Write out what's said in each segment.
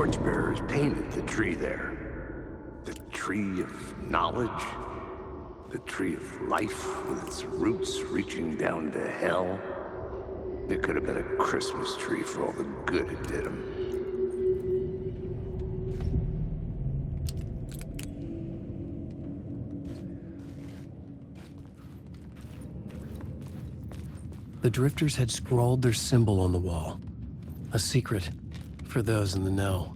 torchbearers painted the tree there. The tree of knowledge. The tree of life with its roots reaching down to hell. It could have been a Christmas tree for all the good it did him. The Drifters had scrawled their symbol on the wall. A secret for those in the know.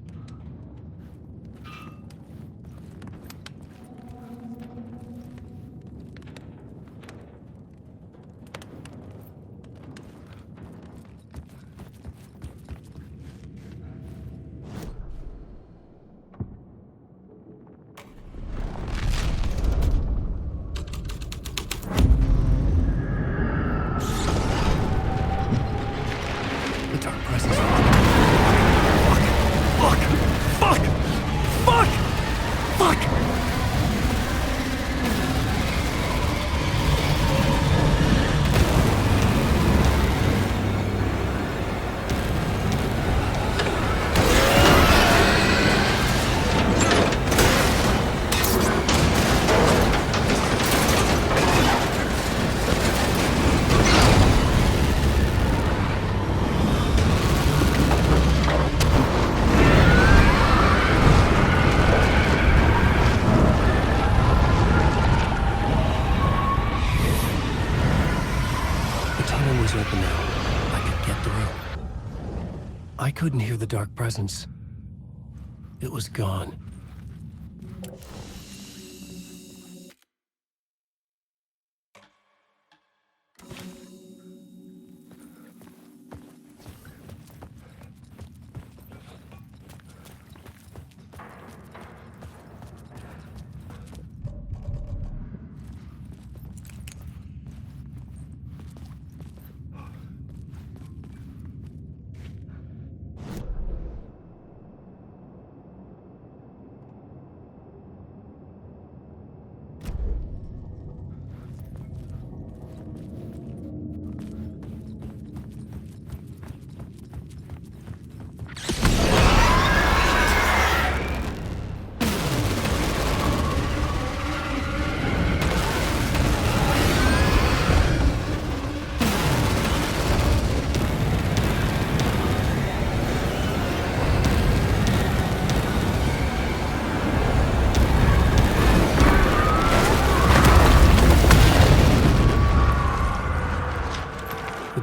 I couldn't hear the dark presence. It was gone.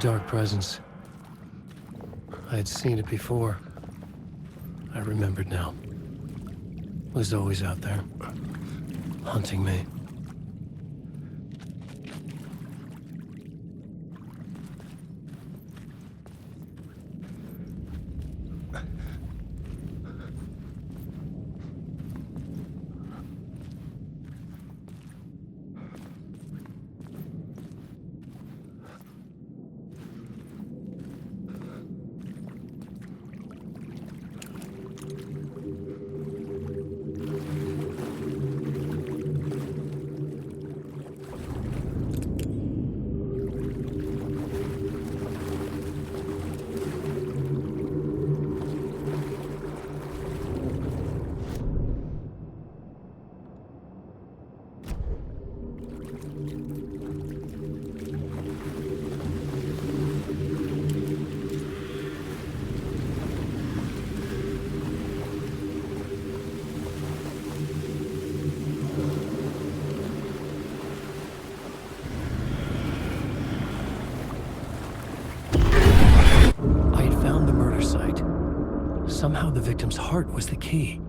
Dark presence. I had seen it before. I remembered now. It was always out there, hunting me. Somehow the victim's heart was the key.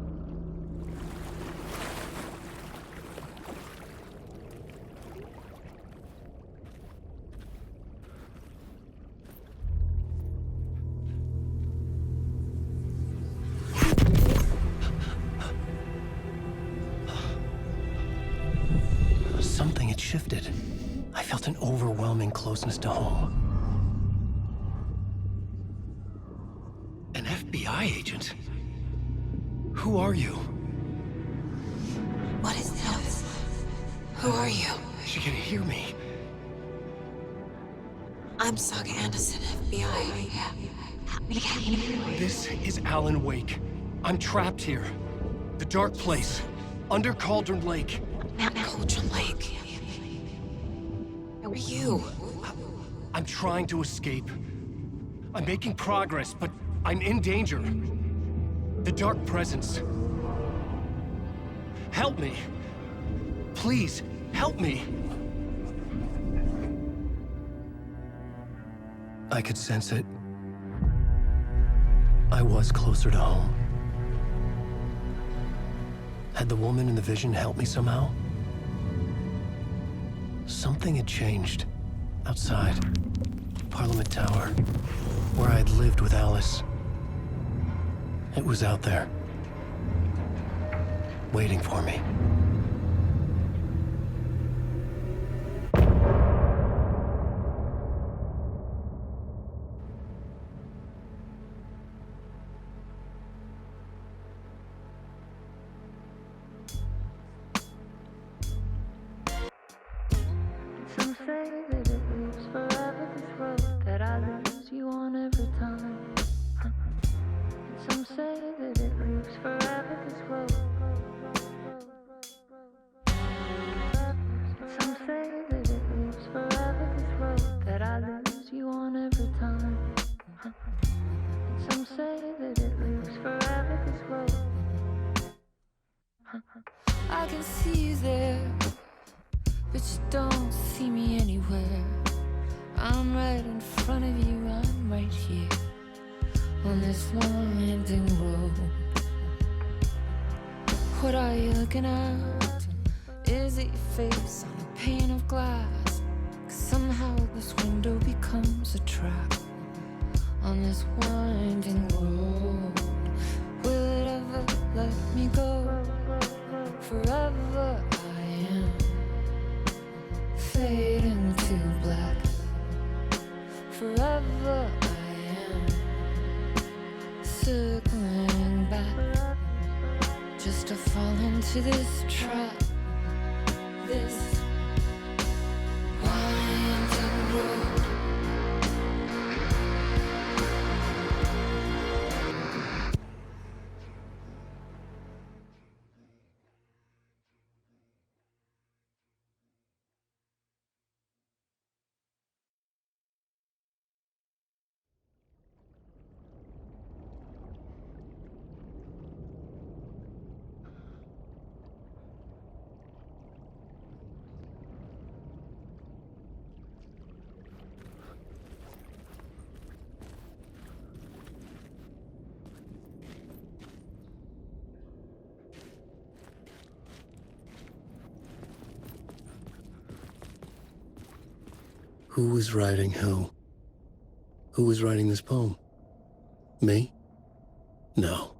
Something had shifted. I felt an overwhelming closeness to home. FBI agent? Who are you? What is this? Who are you? She can hear me. I'm Saga Anderson, FBI. This is Alan Wake. I'm trapped here. The dark place. Under Cauldron Lake. Cauldron Lake. Where are you? I'm trying to escape. I'm making progress, but I'm in danger. The Dark Presence. Help me. Please, help me. I could sense it. I was closer to home. Had the woman in the vision helped me somehow? Something had changed. Outside. Parliament Tower. Where I had lived with Alice. It was out there. Waiting for me. Some say that it lives forever, this road that I lose you on every time. And some say that it lives forever, this road. And some say that it lives forever, this road that I lose you on every time. And some say that it lives forever, this road. I can see you there, but you don't see me anywhere. I'm right in front of you, I'm right here on this winding road. What are you looking at? Is it your face on a pane of glass? 'Cause somehow this window becomes a trap on this winding road. Will it ever let me go? Forever I am fading to black. Forever I am circling back, just to fall into this trap, this winding road. Who was writing who? Who was writing this poem? Me? No.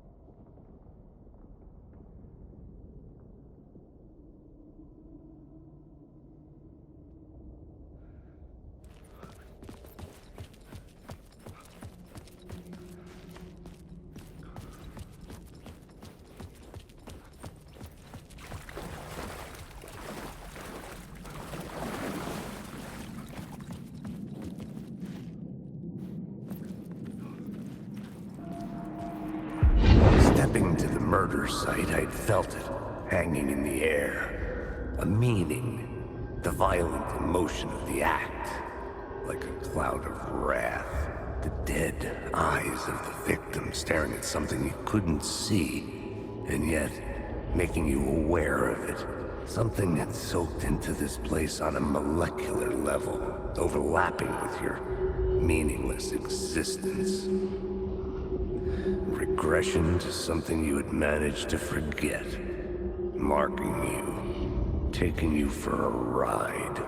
Stepping to the murder site, I'd felt it, hanging in the air. A meaning, the violent emotion of the act, like a cloud of wrath. The dead eyes of the victim staring at something you couldn't see, and yet making you aware of it. Something had soaked into this place on a molecular level, overlapping with your meaningless existence. Regression to something you had managed to forget. Marking you. Taking you for a ride.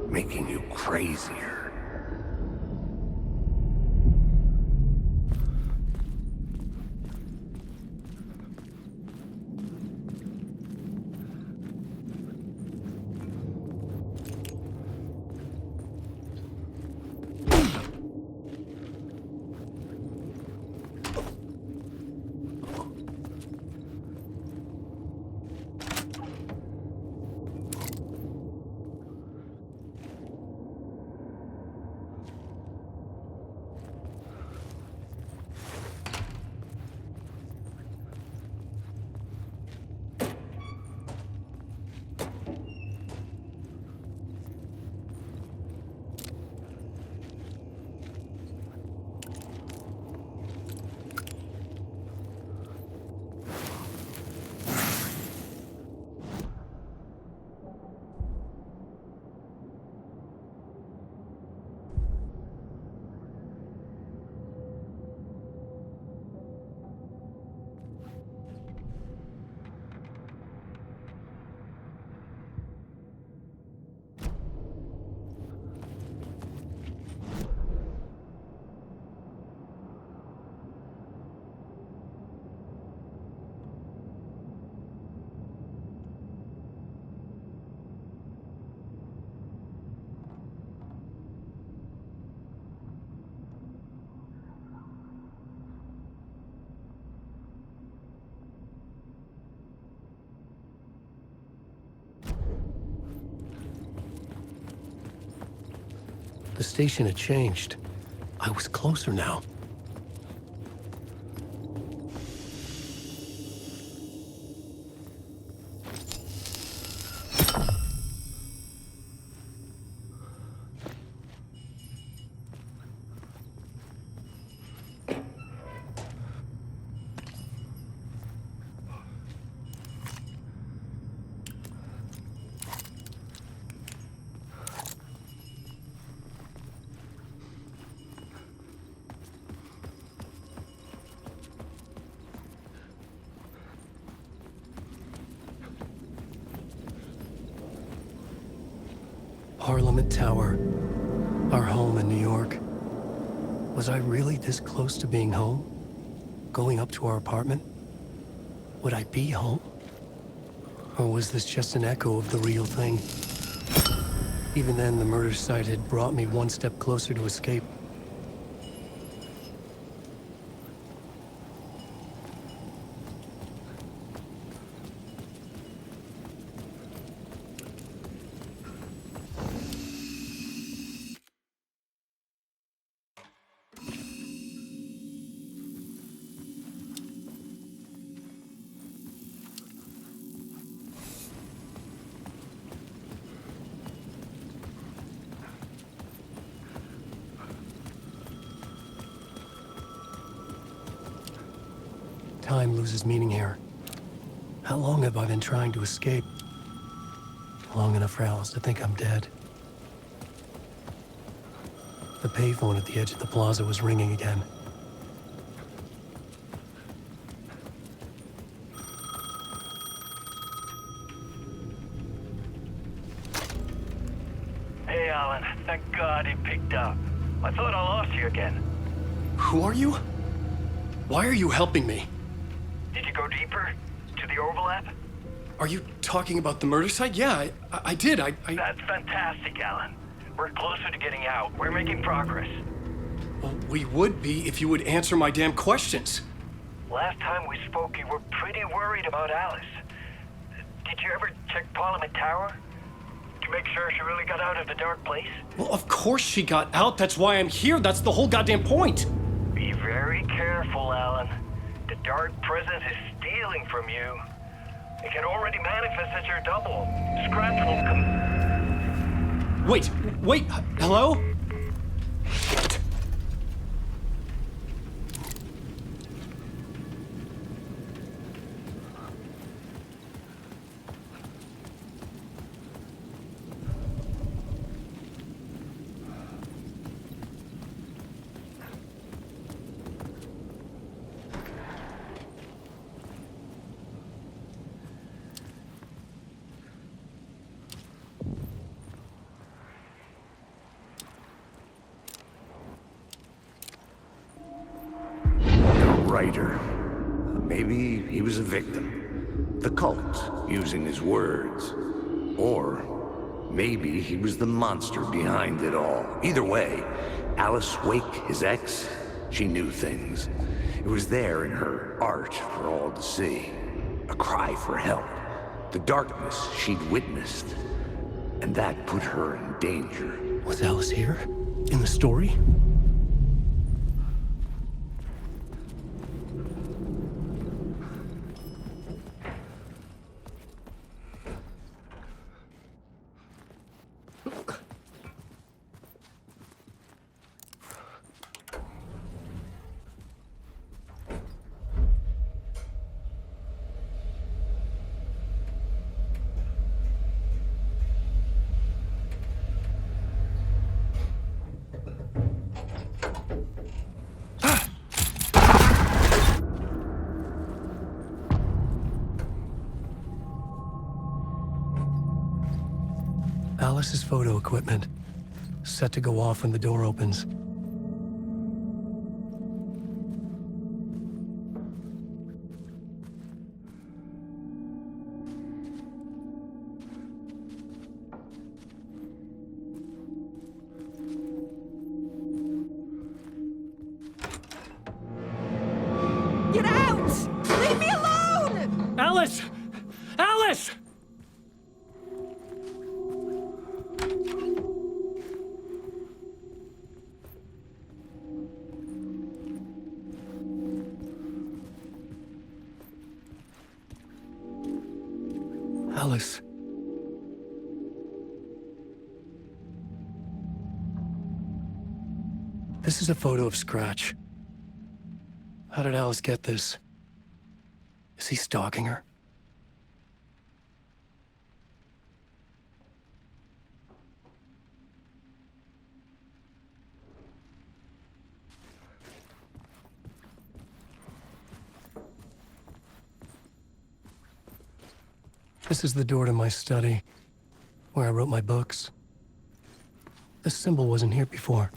Making you crazier. The station had changed. I was closer now. Parliament Tower, our home in New York. Was I really this close to being home? Going up to our apartment? Would I be home? Or was this just an echo of the real thing? Even then, the murder site had brought me one step closer to escape. Time loses meaning here. How long have I been trying to escape? Long enough for Alice to think I'm dead. The payphone at the edge of the plaza was ringing again. Hey, Alan. Thank God he picked up. I thought I lost you again. Who are you? Why are you helping me? Did you go deeper? To the overlap? Are you talking about the murder site? Yeah, I did. I... That's fantastic, Alan. We're closer to getting out. We're making progress. Well, we would be if you would answer my damn questions. Last time we spoke, you were pretty worried about Alice. Did you ever check Parliament Tower? To make sure she really got out of the dark place? Well, of course she got out. That's why I'm here. That's the whole goddamn point. Be very careful, Alan. The dark presence is stealing from you. It can already manifest as your double. Scratch will come... Wait, hello? Shit. Writer. Maybe he was a victim. The cult, using his words. Or maybe he was the monster behind it all. Either way, Alice Wake, his ex, she knew things. It was there in her art for all to see. A cry for help. The darkness she'd witnessed. And that put her in danger. Was Alice here? In the story? Alice's photo equipment, set to go off when the door opens. Get out! Leave me alone! Alice! Alice! Alice. This is a photo of Scratch. How did Alice get this? Is he stalking her? This is the door to my study, where I wrote my books. This symbol wasn't here before.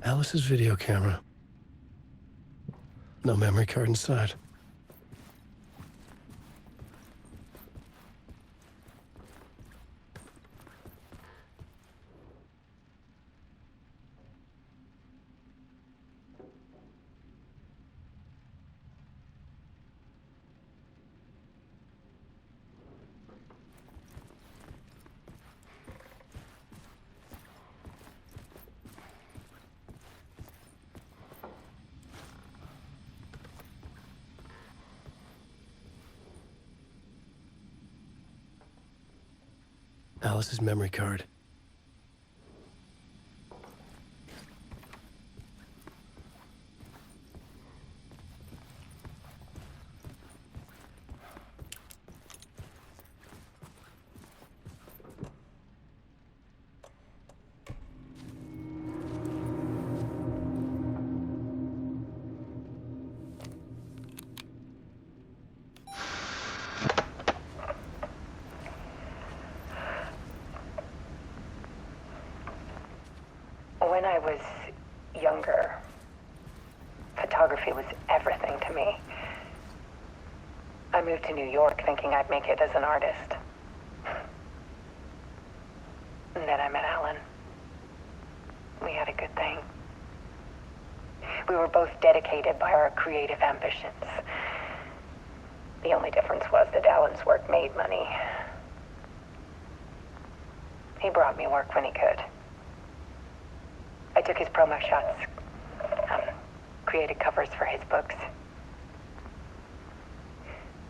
Alice's video camera. No memory card inside. Alice's memory card. When I was younger, photography was everything to me. I moved to New York thinking I'd make it as an artist. And then I met Alan. We had a good thing. We were both dedicated by our creative ambitions. The only difference was that Alan's work made money. He brought me work when he could. I took his promo shots, created covers for his books.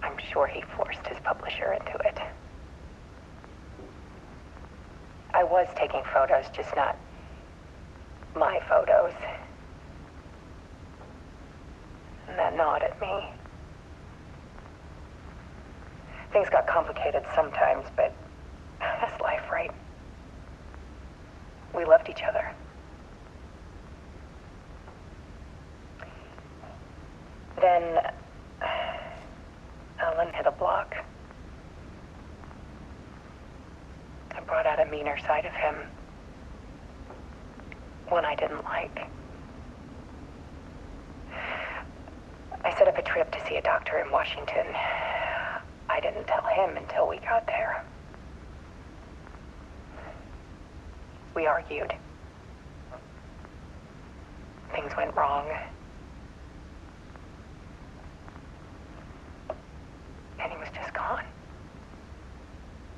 I'm sure he forced his publisher into it. I was taking photos, just not my photos. And that gnawed at me. Things got complicated sometimes, but that's life, right? We loved each other. Then Alan hit a block. I brought out a meaner side of him. One I didn't like. I set up a trip to see a doctor in Washington. I didn't tell him until we got there. We argued. Things went wrong. And he was just gone.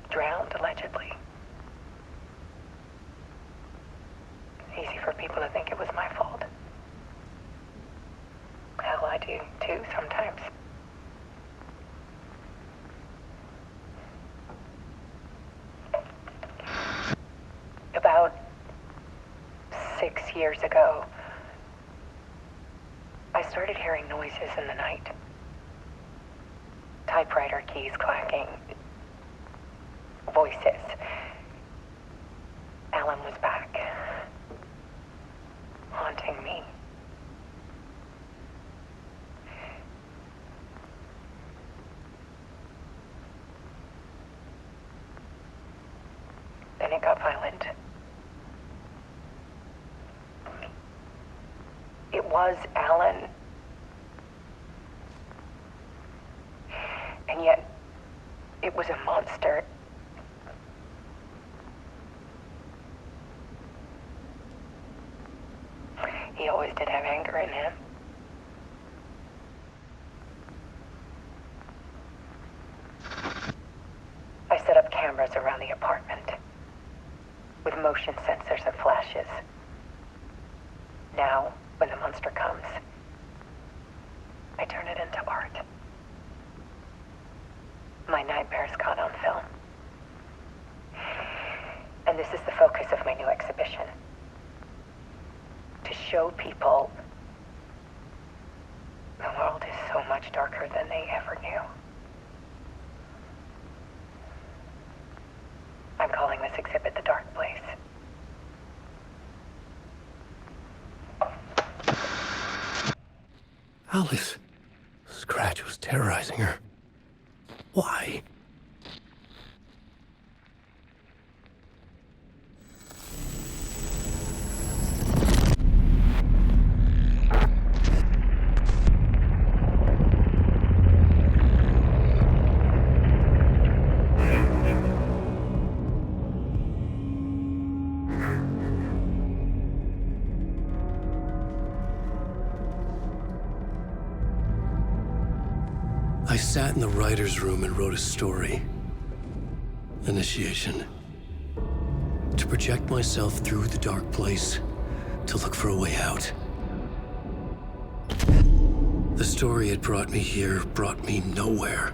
Drowned, allegedly. Easy for people to think it was my fault. Hell, I do, too, sometimes. About 6 years ago, I started hearing noises in the night. Typewriter keys clacking. Voices. Alan was back. Haunting me. Then it got violent. was Alan. And yet, it was a monster. He always did have anger in him. I set up cameras around the apartment with motion sensors and flashes. Now, when the monster comes, I turn it into art. My nightmares caught on film. And this is the focus of my new exhibition. To show people the world is so much darker than they ever knew. I'm calling this exhibit The Dark Place. Alice. Scratch was terrorizing her. Why? I sat in the writer's room and wrote a story. Initiation. To project myself through the dark place, to look for a way out. The story had brought me here, brought me nowhere.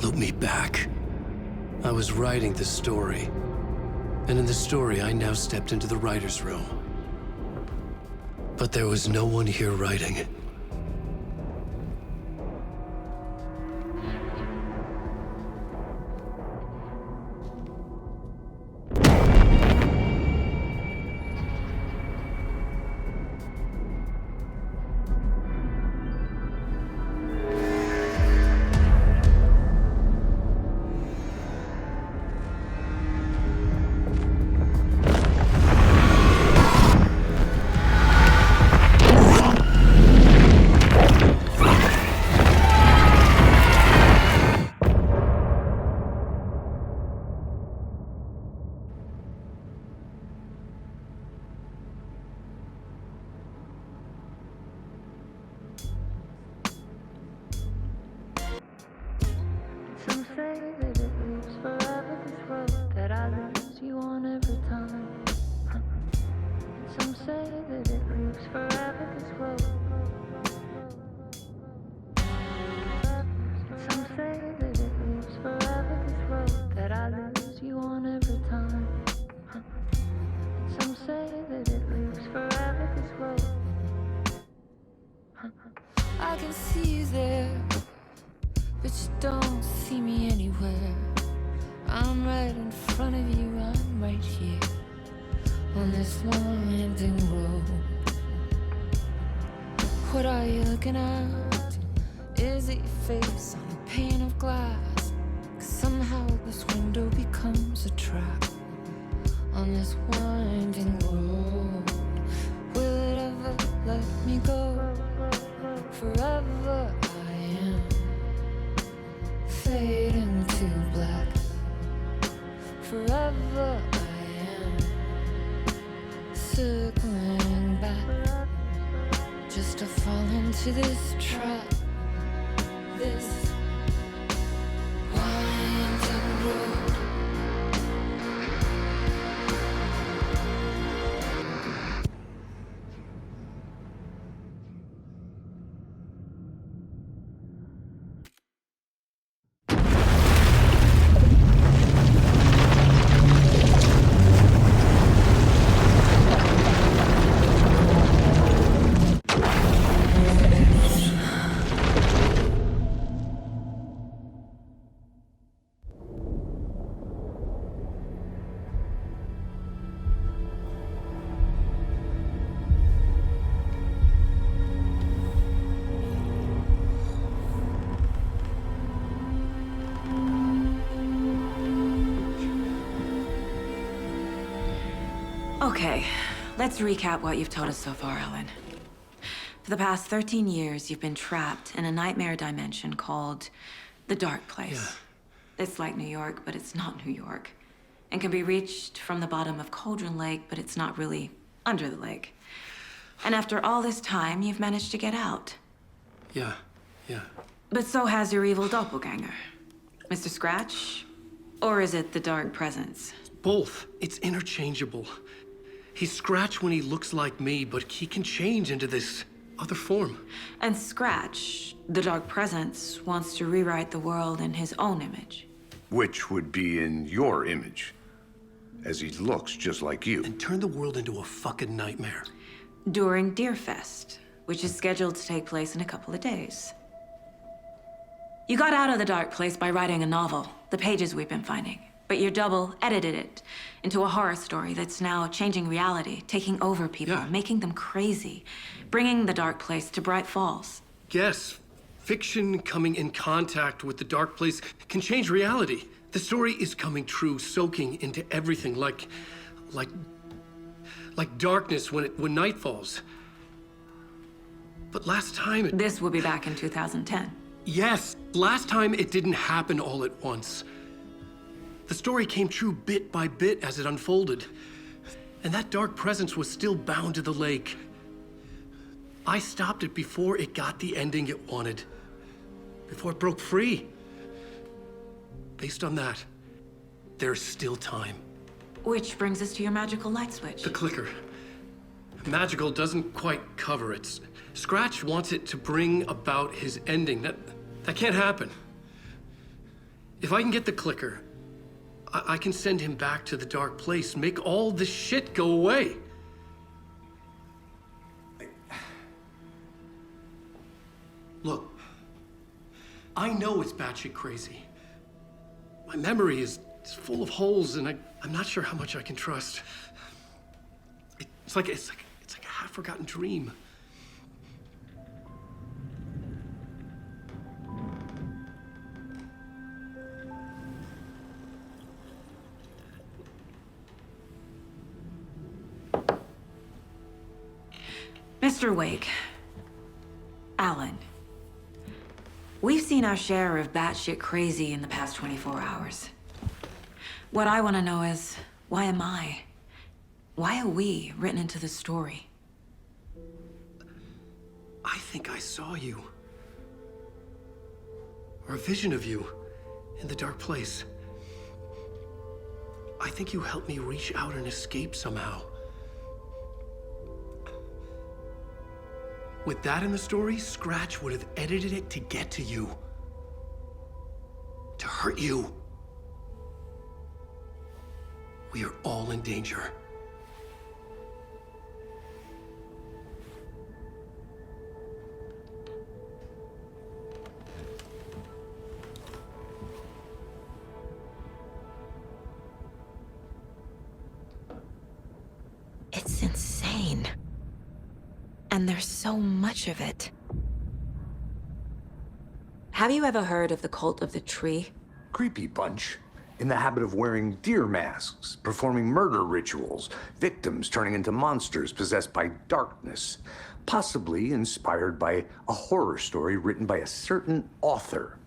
Looped me back. I was writing the story. And in the story, I now stepped into the writer's room. But there was no one here writing it. Some say that it lives forever, this road that I lose you on every time. Some say that it lives forever, this road. Some say that it lives forever, this road that I lose you on every time. Some say that it lives forever, this road. I can see you there, but you don't see me anywhere. I'm right in front of you, I'm right here on this winding road. What are you looking at? Is it your face on a pane of glass? 'Cause somehow this window becomes a trap on this winding road. Will it ever let me go? Forever I am fading to black. Forever I am circling back, just to fall into this trap, this winding road. Okay, let's recap what you've told us so far, Ellen. For the past 13 years, you've been trapped in a nightmare dimension called the Dark Place. It's like New York, but it's not New York. And can be reached from the bottom of Cauldron Lake, but it's not really under the lake. And after all this time, you've managed to get out. Yeah. But so has your evil doppelganger. Mr. Scratch? Or is it the Dark Presence? Both. It's interchangeable. He's Scratch when he looks like me, but he can change into this other form. And Scratch, the Dark Presence, wants to rewrite the world in his own image. Which would be in your image, as he looks just like you. And turn the world into a fucking nightmare. During Deerfest, which is scheduled to take place in a couple of days. You got out of the Dark Place by writing a novel, The Pages We've Been Finding. But your double edited it into a horror story that's now changing reality, taking over people, making them crazy, bringing the Dark Place to Bright Falls. Yes, fiction coming in contact with the Dark Place can change reality. The story is coming true, soaking into everything like darkness when night falls. But last time This will be back in 2010. Yes, last time it didn't happen all at once. The story came true bit by bit as it unfolded. And that dark presence was still bound to the lake. I stopped it before it got the ending it wanted. Before it broke free. Based on that, there's still time. Which brings us to your magical light switch. The clicker. Magical doesn't quite cover it. Scratch wants it to bring about his ending. That can't happen. If I can get the clicker, I can send him back to the Dark Place, make all this shit go away. Look, I know it's batshit crazy. My memory is full of holes, and I'm not sure how much I can trust. It's like a half-forgotten dream. Mr. Wake. Alan. We've seen our share of batshit crazy in the past 24 hours. What I want to know is, why am I? Why are we written into the story? I think I saw you. Or a vision of you in the Dark Place. I think you helped me reach out and escape somehow. With that in the story, Scratch would have edited it to get to you. To hurt you. We are all in danger. It's insane. And there's so much of it. Have you ever heard of the Cult of the Tree? Creepy bunch. In the habit of wearing deer masks, performing murder rituals, victims turning into monsters possessed by darkness, possibly inspired by a horror story written by a certain author.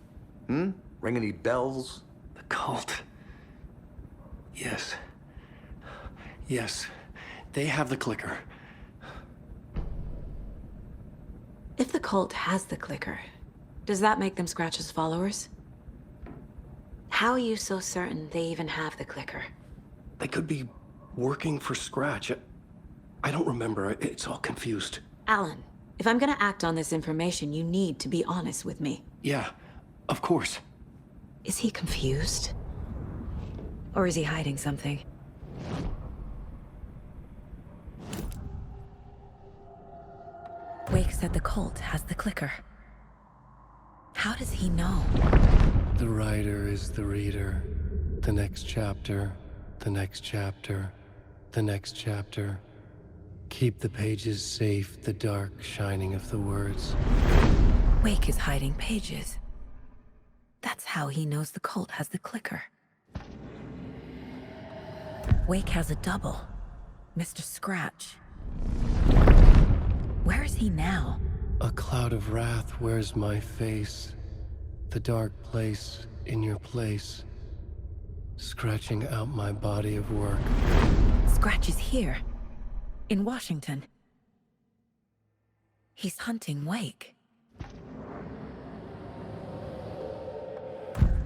Ring any bells? The cult. Yes. Yes. They have the clicker. If the cult has the clicker, does that make them Scratch's followers? How are you so certain they even have the clicker? They could be working for Scratch. I don't remember. It's all confused. Alan, if I'm gonna act on this information, you need to be honest with me. Yeah, of course. Is he confused? Or is he hiding something? Wake said the cult has the clicker. How does he know? The writer is the reader. The next chapter, the next chapter, the next chapter. Keep the pages safe, the dark shining of the words. Wake is hiding pages. That's how he knows the cult has the clicker. Wake has a double. Mr. Scratch. Where is he now? A cloud of wrath wears my face, the dark place in your place, scratching out my body of work. Scratch is here, in Washington. He's hunting Wake.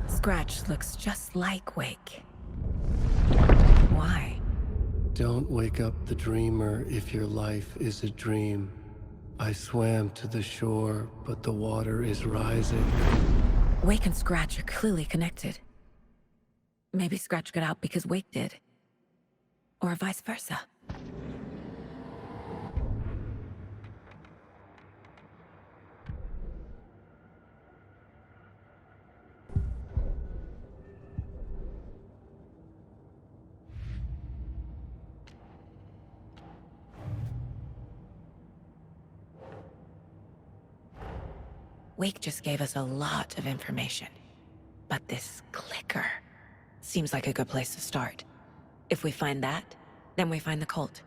Scratch looks just like Wake. Why? Don't wake up the dreamer if your life is a dream. I swam to the shore, but the water is rising. Wake and Scratch are clearly connected. Maybe Scratch got out because Wake did. Or vice versa. Wake just gave us a lot of information. But this clicker seems like a good place to start. If we find that, then we find the cult.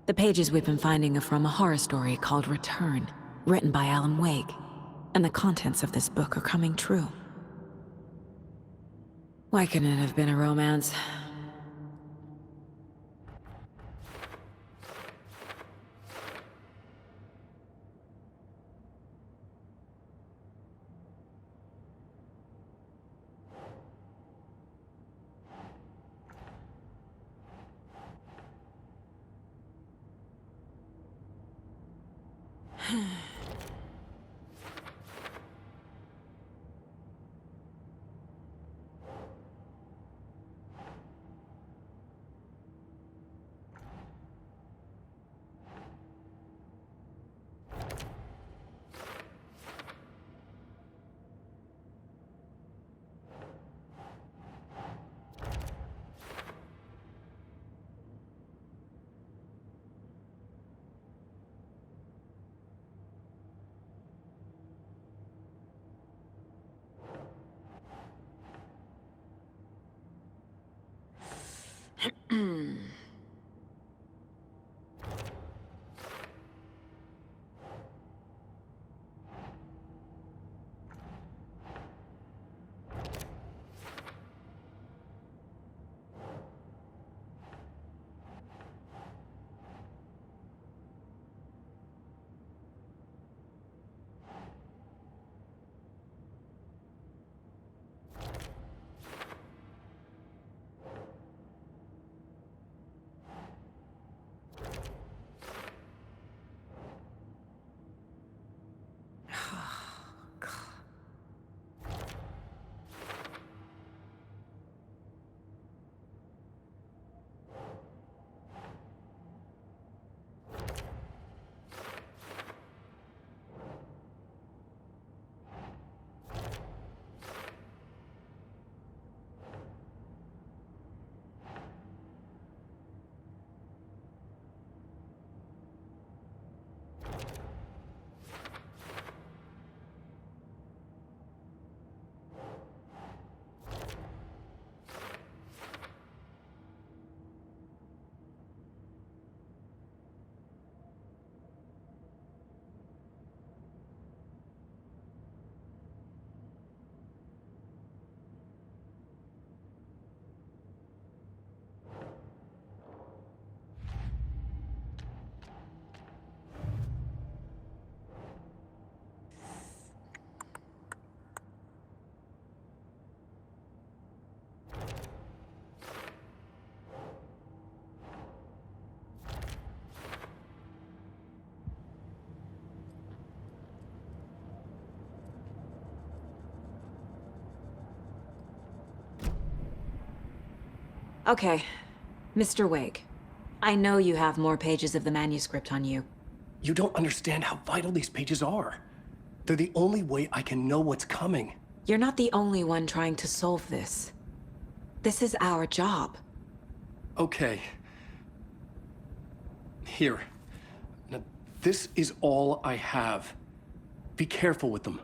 The pages we've been finding are from a horror story called Return, written by Alan Wake. And the contents of this book are coming true. Why couldn't it have been a romance? Okay, Mr. Wake. I know you have more pages of the manuscript on you. You don't understand how vital these pages are. They're the only way I can know what's coming. You're not the only one trying to solve this. This is our job. Okay. Here. Now, this is all I have. Be careful with them.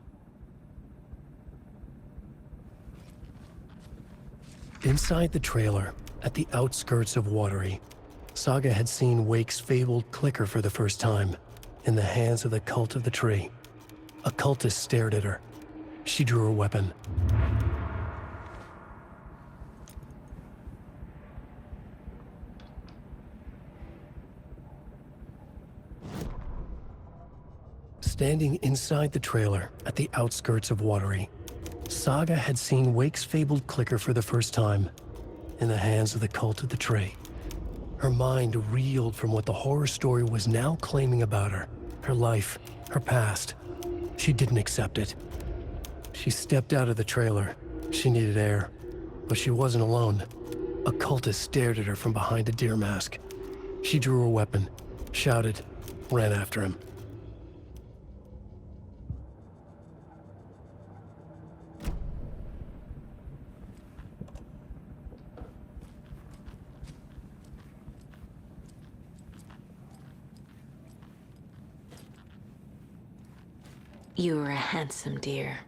Inside the trailer, at the outskirts of Watery, Saga had seen Wake's fabled clicker for the first time, in the hands of the Cult of the Tree. A cultist stared at her. She drew her weapon. Standing inside the trailer at the outskirts of Watery, Saga had seen Wake's fabled clicker for the first time, in the hands of the Cult of the Tree. Her mind reeled from what the horror story was now claiming about her, her life, her past. She didn't accept it. She stepped out of the trailer. She needed air, but she wasn't alone. A cultist stared at her from behind a deer mask. She drew her weapon, shouted, ran after him. You were a handsome deer.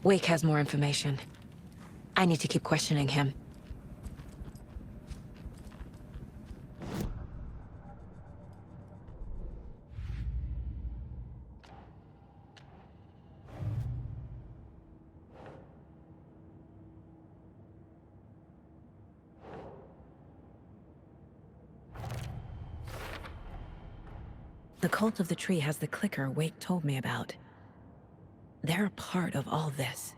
Wake has more information. I need to keep questioning him. The Cult of the Tree has the clicker Wake told me about. They're a part of all this.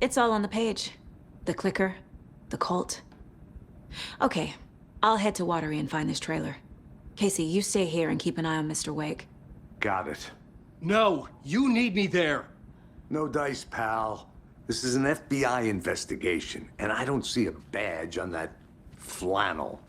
It's all on the page. The clicker, the cult. Okay, I'll head to Watery and find this trailer. Casey, you stay here and keep an eye on Mr. Wake. Got it. No, you need me there. No dice, pal. This is an FBI investigation, and I don't see a badge on that flannel.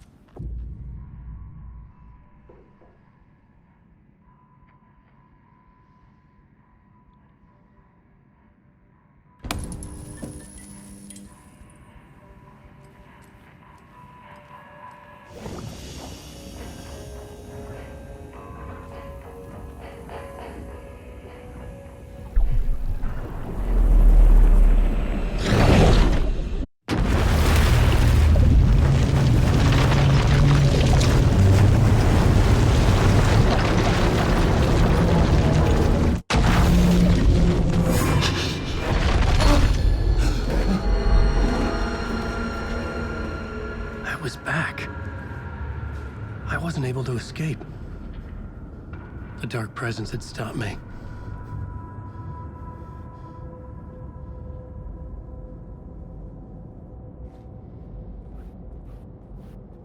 Able to escape. The dark presence had stopped me.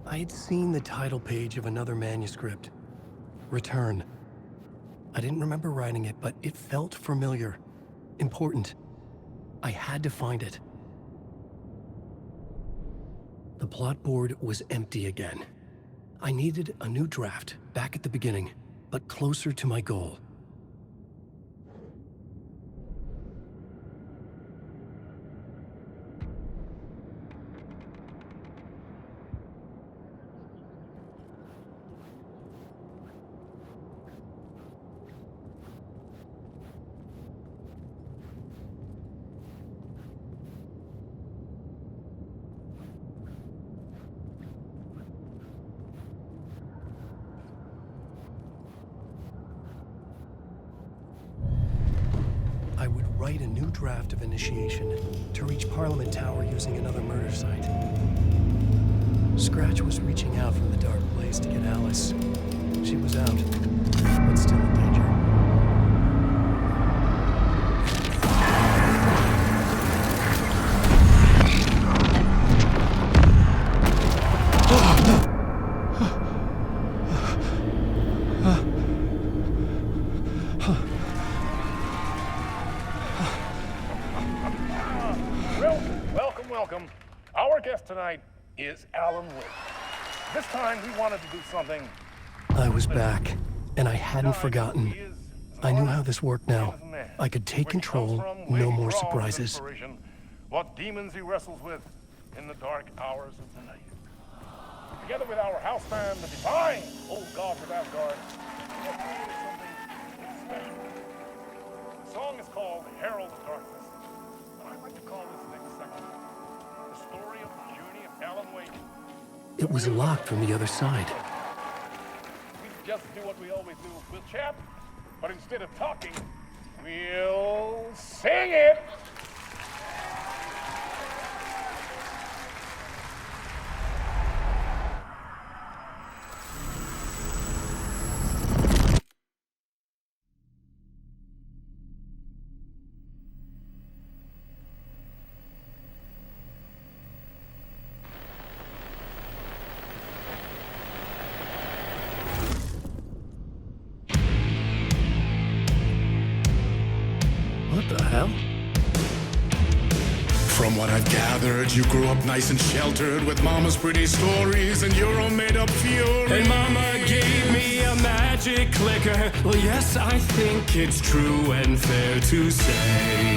I had seen the title page of another manuscript. Return. I didn't remember writing it, but it felt familiar. Important. I had to find it. The plot board was empty again. I needed a new draft, back at the beginning, but closer to my goal. Write a new draft of initiation to reach Parliament Tower using another murder site. Scratch was reaching out from the dark place to get Alice. She was out, but still in danger. Welcome. Our guest tonight is Alan Wake. This time we wanted to do something. I was back, and I hadn't forgotten. I knew how this worked now. I could take control, no more surprises. What demons he wrestles with in the dark hours of the night. Together with our house band, the divine old gods of Asgard, we have created something special. The song is called Herald of Darkness, and I'd like to call this next section the story of the journey of Alan Wake. It was locked from the other side. We just do what we always do. We'll chat, but instead of talking, we'll sing it. What the hell? gathered. You grew up nice and sheltered with mama's pretty stories and your own made-up fury. And mama gave me a magic clicker. Well, yes, I think it's true and fair to say.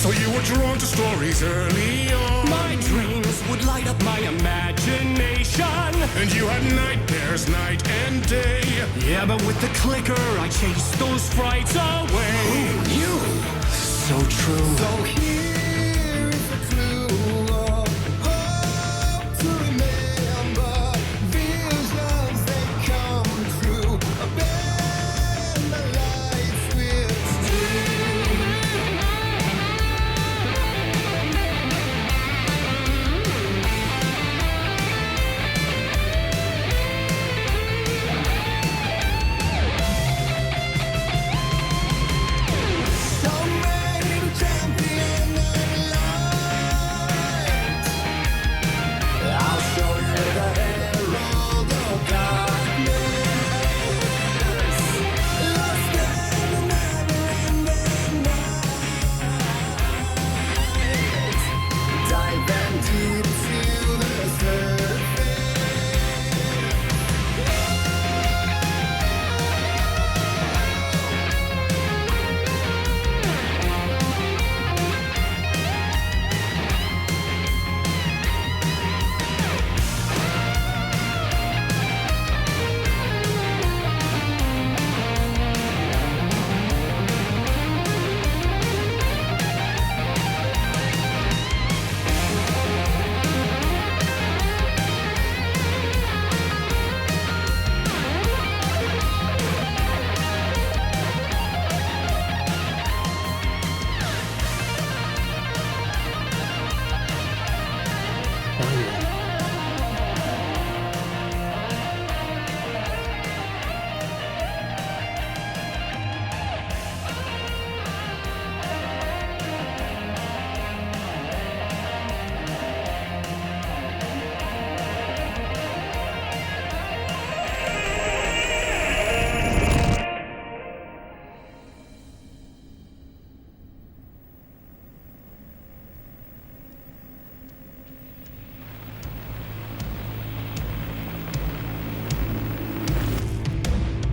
So you were drawn to stories early on. My dreams would light up my imagination. And you had nightmares night and day. Yeah, but with the clicker, I chased those frights away. Who knew? So true. So here is a clue of hope to remember. Visions, they come true. Bend the lights with steel.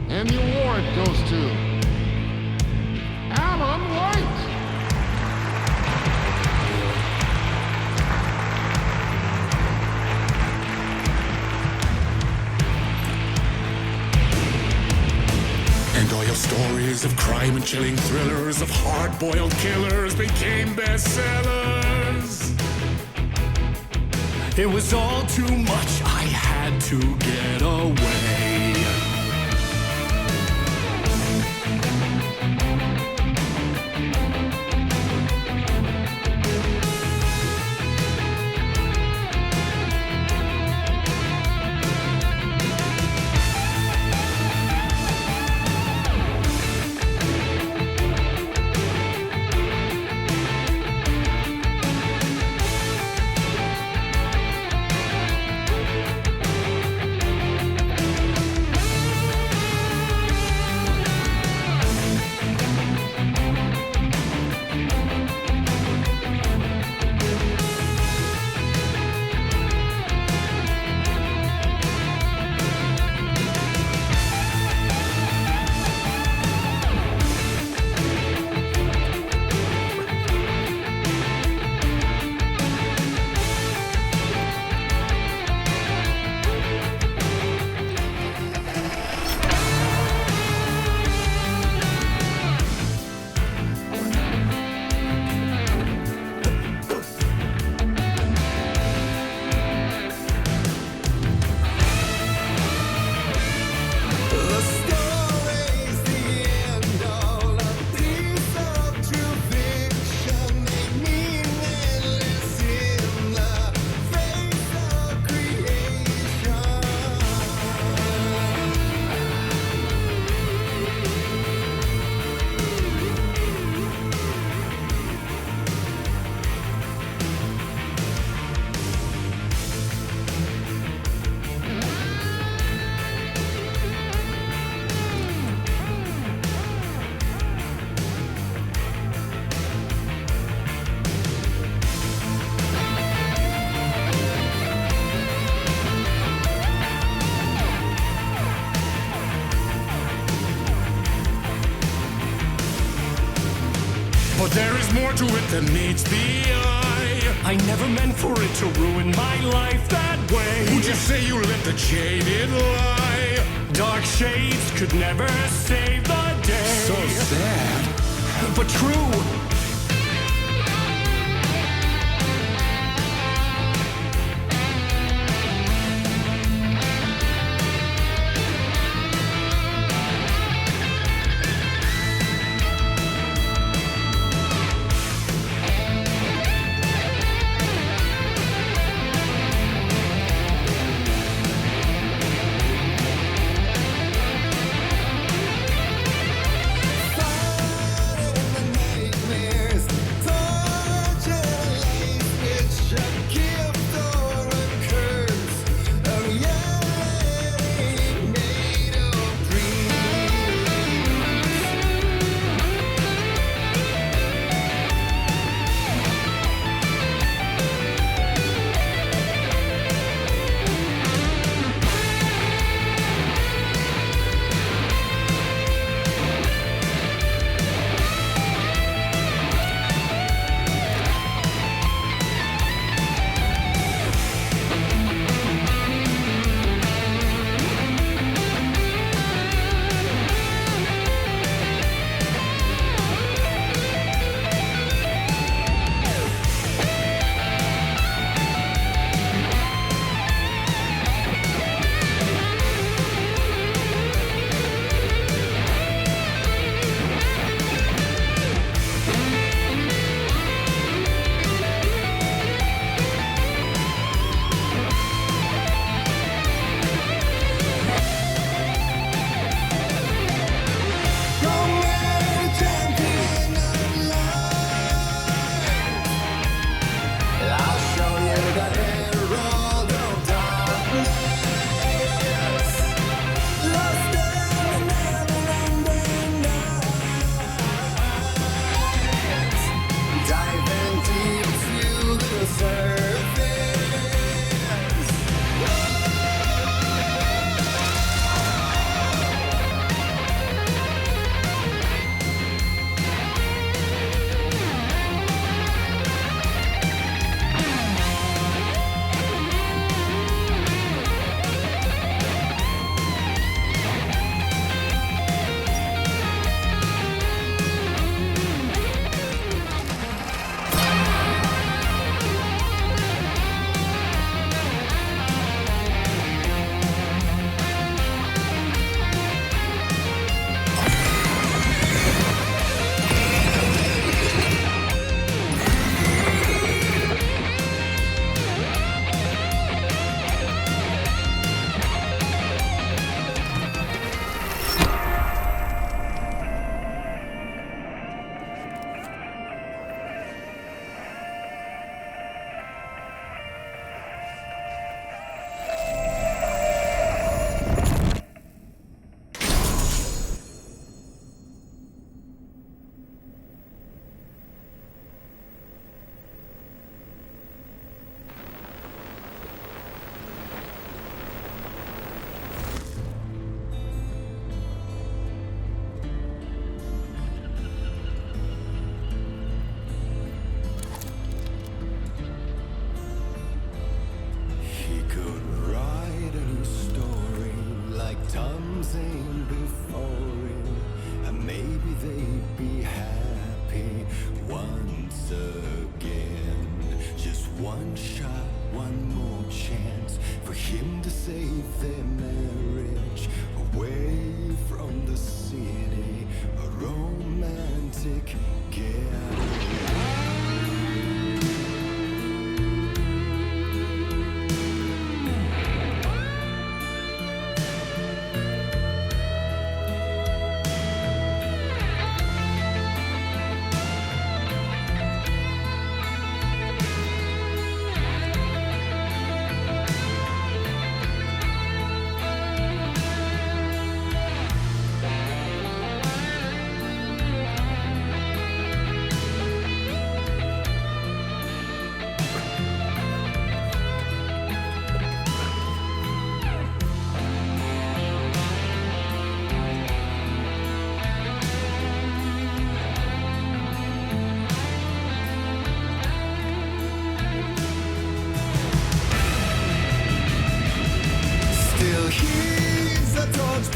And the award goes to Alan White. And all your stories of crime and chilling thrillers of hard-boiled killers became bestsellers. It was all too much, I had to get away. more to it than meets the eye. I never meant for it to ruin my life that way. Would you say you let the jaded lie? Dark shades could never save the day. So sad. But true.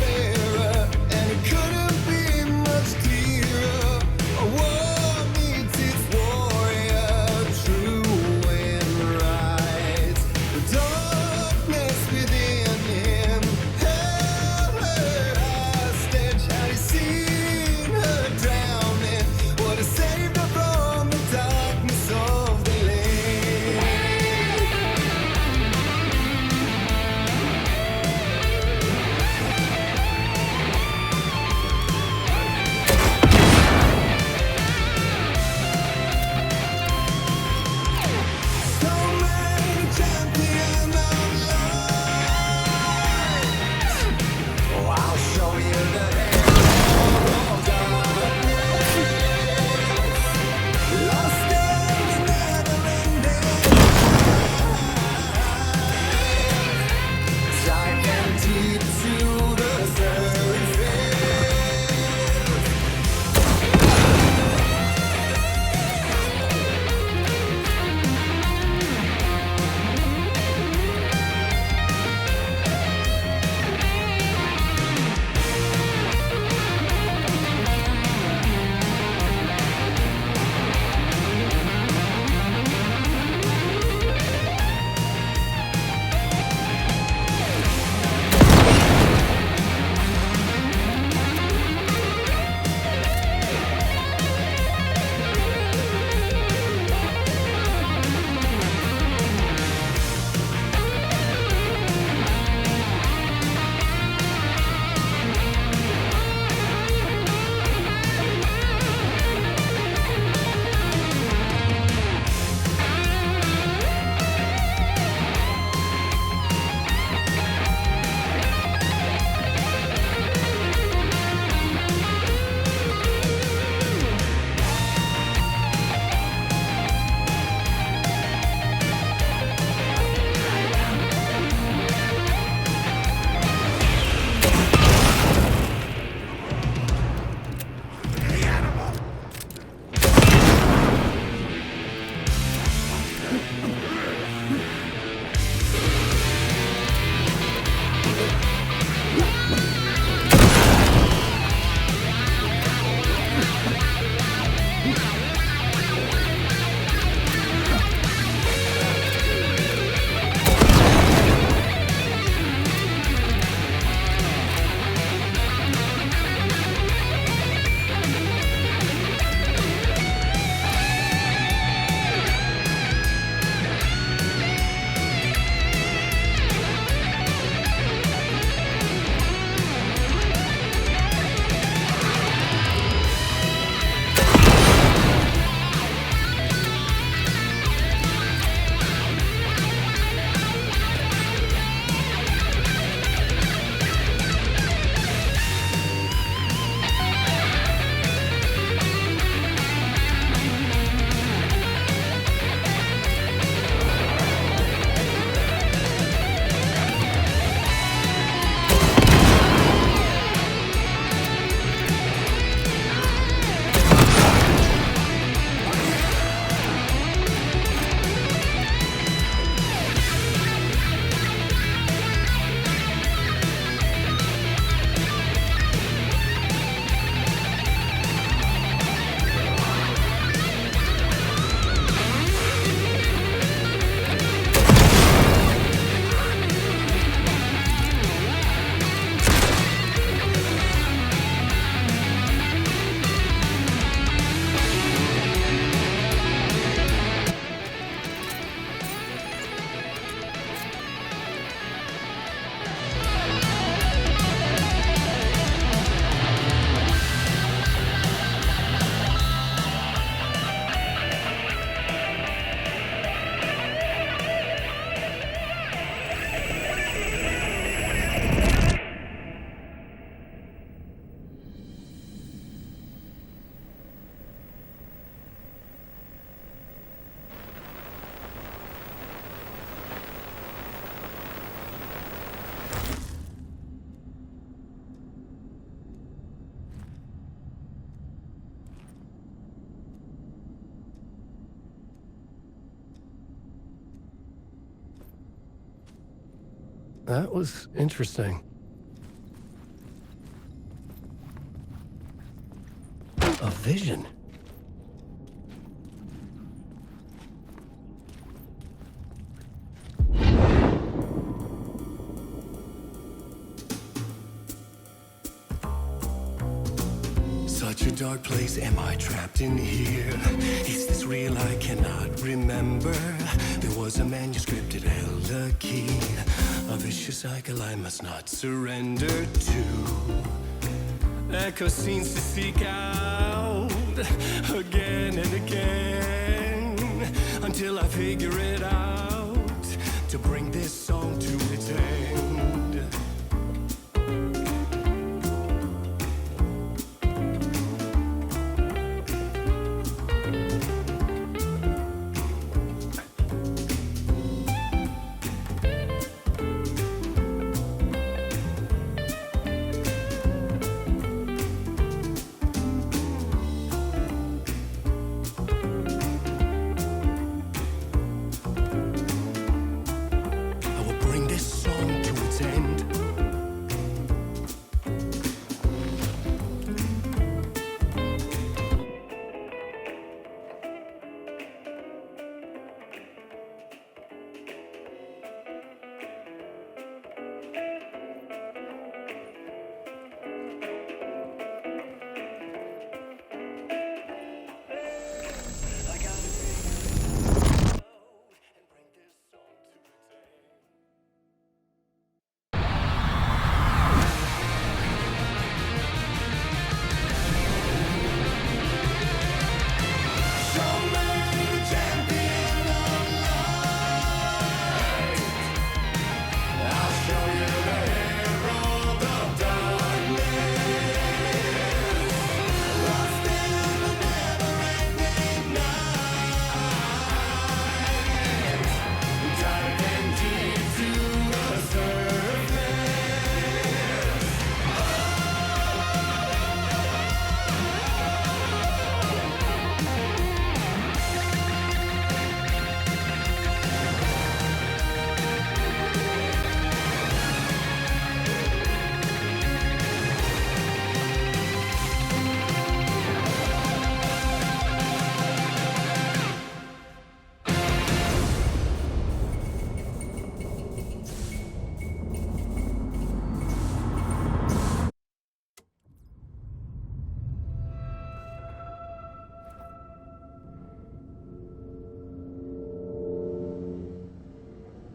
fairer, and it couldn't be much clearer. A war meets its warrior, true and right. The darkness within him held her hostage. Had he seen her drowning, would have saved her from the darkness of the lake. So many champion of light. Oh, I'll show you the hero of darkness. Lost in the never-ending night. Diving deep to the surface. That was interesting. vision. Such a dark place, am I trapped in here? Is this real? I cannot remember. There was a manuscript, it held a key. A vicious cycle I must not surrender to. Echo scenes to seek out again and again until I figure it out to bring this song to its end.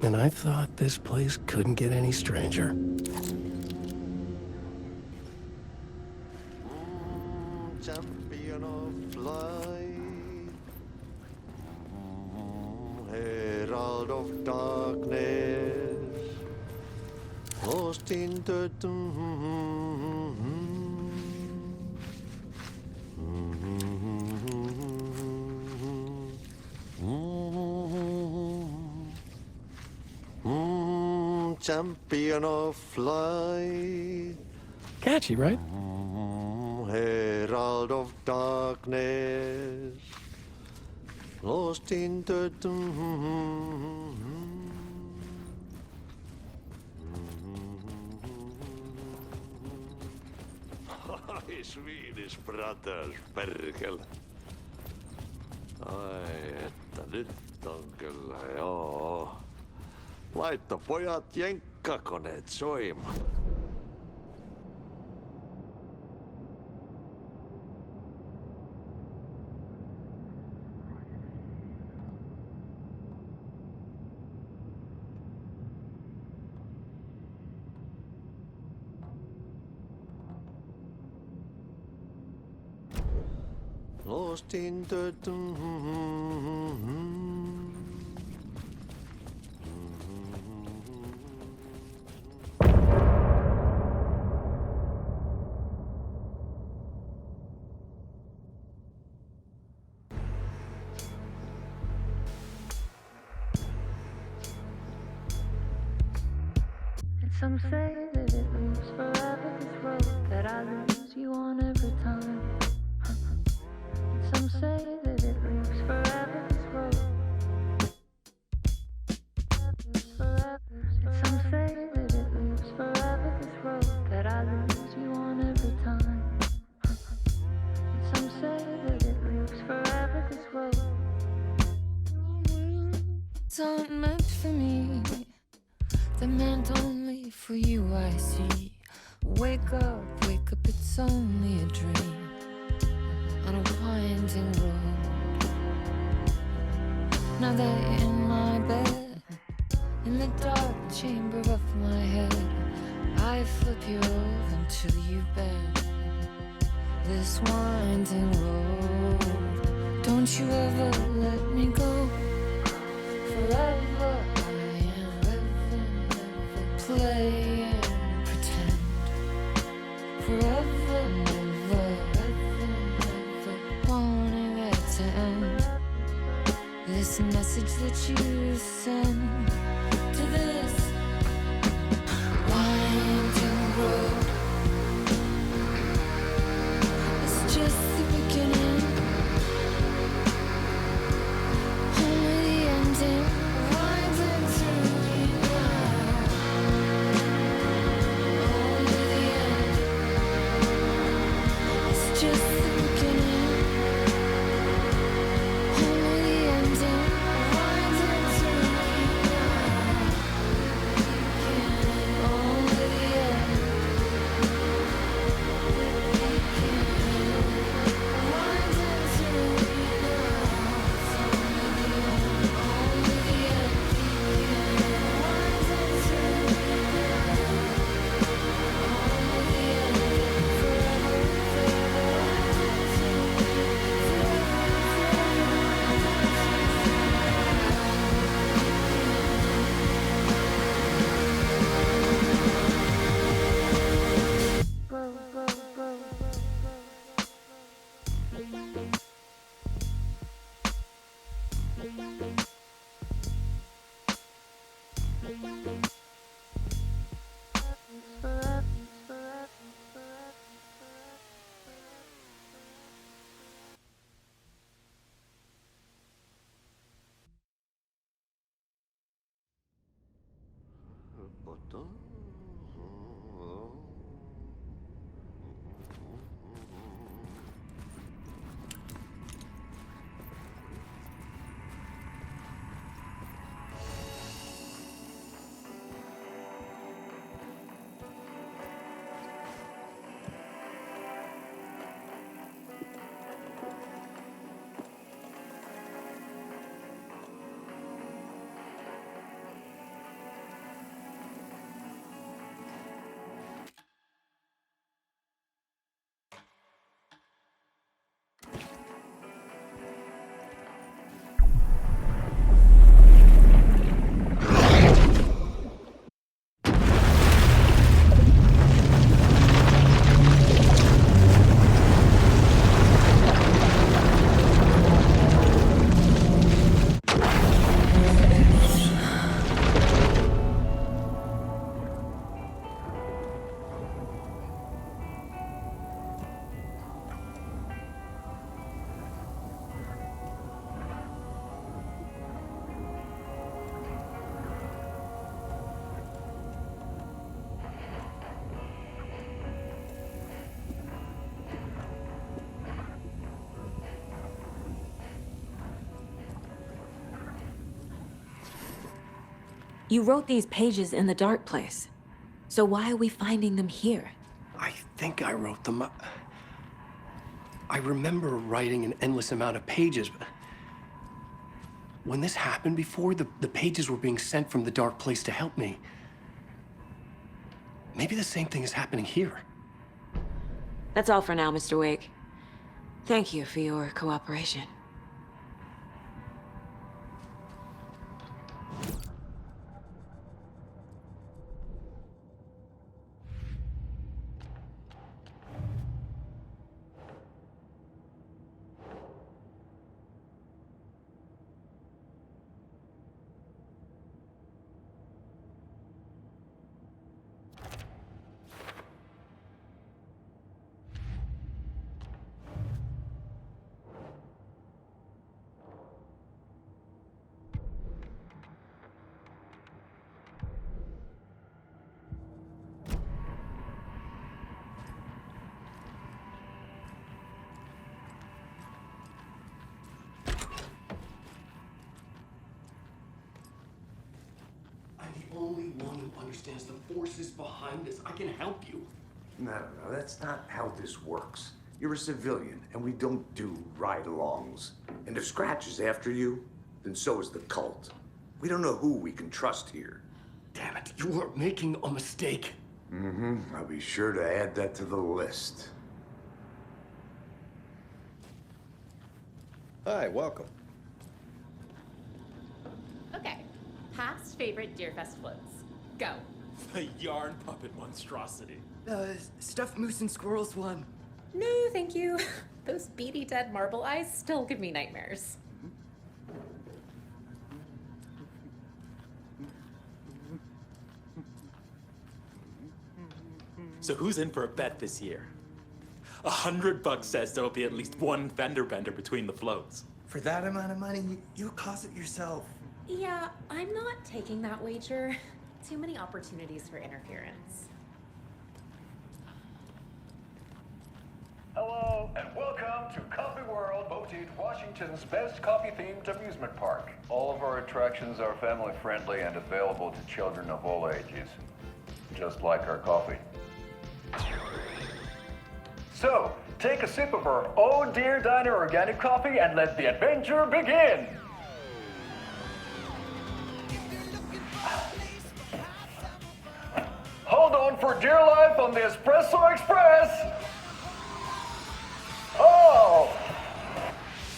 And I thought this place couldn't get any stranger. Champion of light, herald of darkness, lost in the champion of light. Catchy, right? Herald of darkness, lost in the Ai, Swedish brothers, perkele. Ai, että nyt on kyllä, joo. Laitto pojat jenkkakoneet soimaan. Lost in the And some say that it moves forever, this road that I lose you on every time. And some say that it moves forever, this road. And some say that it moves forever, this road that I lose you on every time. And some say words aren't meant for me. They're meant only for you, I see. Wake up, it's only a dream on a winding road. Now that you're in my bed, in the dark chamber of my head, I flip you over until you bend this winding road. Don't you ever let me go. Forever I am living, play and pretend. Forever, never wanting it to end. This message that you send to this winding road, it's just the beginning, only the ending. Winding through me now, only the end. It's just the beginning, only the ending. Winding through me now, only the end. Winding through me now, only the end. Winding through me now, only the end. Forever, You wrote these pages in the dark place. So why are we finding them here? I think I wrote them. I remember writing an endless amount of pages, but when this happened before, the pages were being sent from the dark place to help me. Maybe the same thing is happening here. That's all for now, Mr. Wake. Thank you for your cooperation. understands the forces behind this. I can help you. No, that's not how this works. You're a civilian, and we don't do ride-alongs. And if Scratch is after you, then so is the cult. We don't know who we can trust here. Damn it, you are making a mistake. Mm-hmm. I'll be sure to add that to the list. Hi, welcome. Okay, past favorite Deerfest floats. Go. The yarn puppet monstrosity. Stuffed moose and squirrels one. No, thank you. Those beady dead marble eyes still give me nightmares. So who's in for a bet this year? $100 says there'll be at least one fender bender between the floats. For that amount of money, you'll cause it yourself. Yeah, I'm not taking that wager. Too many opportunities for interference. Hello, and welcome to Coffee World, voted Washington's best coffee-themed amusement park. All of our attractions are family-friendly and available to children of all ages, just like our coffee. So, take a sip of our Oh Dear Diner organic coffee and let the adventure begin! Hold on for dear life on the Espresso Express! Oh!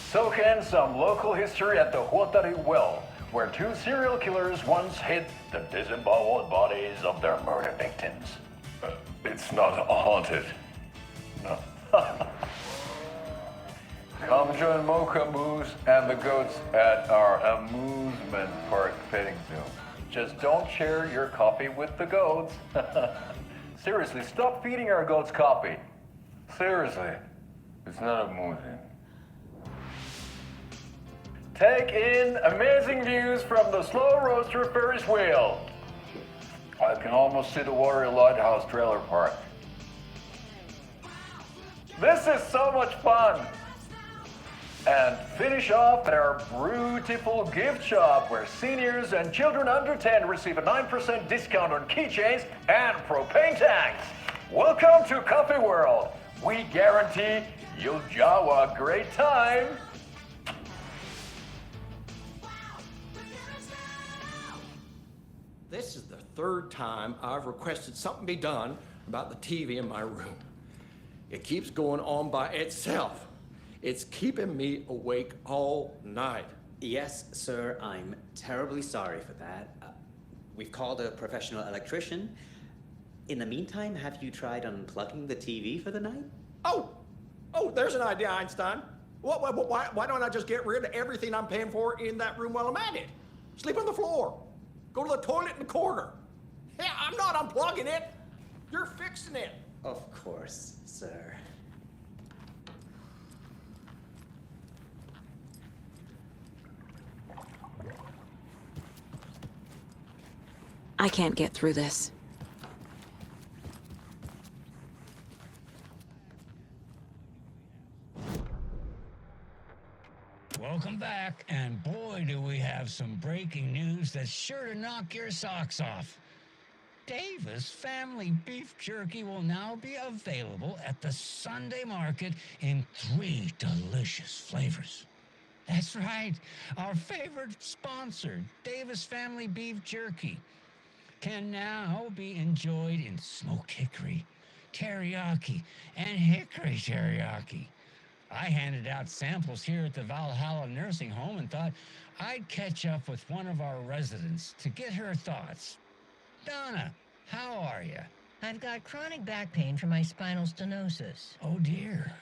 Soak in some local history at the Huotari Well, where two serial killers once hid the disemboweled bodies of their murder victims. It's not haunted. No. Come join Mocha Moose and the goats at our amusement park petting zoo. Just don't share your coffee with the goats. Seriously, stop feeding our goats coffee. Seriously, it's not amusing. Take in amazing views from the Slow Roaster Ferris wheel. I can almost see the Watery Lighthouse trailer park. This is so much fun! And finish off at our beautiful gift shop where seniors and children under 10 receive a 9% discount on keychains and propane tanks. Welcome to Coffee World. We guarantee you'll jaw a great time. This is the third time I've requested something be done about the TV in my room. It keeps going on by itself. It's keeping me awake all night. Yes, sir, I'm terribly sorry for that. We've called a professional electrician. In the meantime, have you tried unplugging the TV for the night? Oh, there's an idea, Einstein. Why don't I just get rid of everything I'm paying for in that room while I'm at it? Sleep on the floor. Go to the toilet in the corner. Yeah, I'm not unplugging it. You're fixing it. Of course, sir. I can't get through this. Welcome back, and boy, do we have some breaking news that's sure to knock your socks off. Davis Family Beef Jerky will now be available at the Sunday Market in 3 delicious flavors. That's right, our favorite sponsor, Davis Family Beef Jerky, can now be enjoyed in smoked hickory, teriyaki, and hickory teriyaki. I handed out samples here at the Valhalla Nursing Home and thought I'd catch up with one of our residents to get her thoughts. Donna, how are you? I've got chronic back pain from my spinal stenosis. Oh, dear.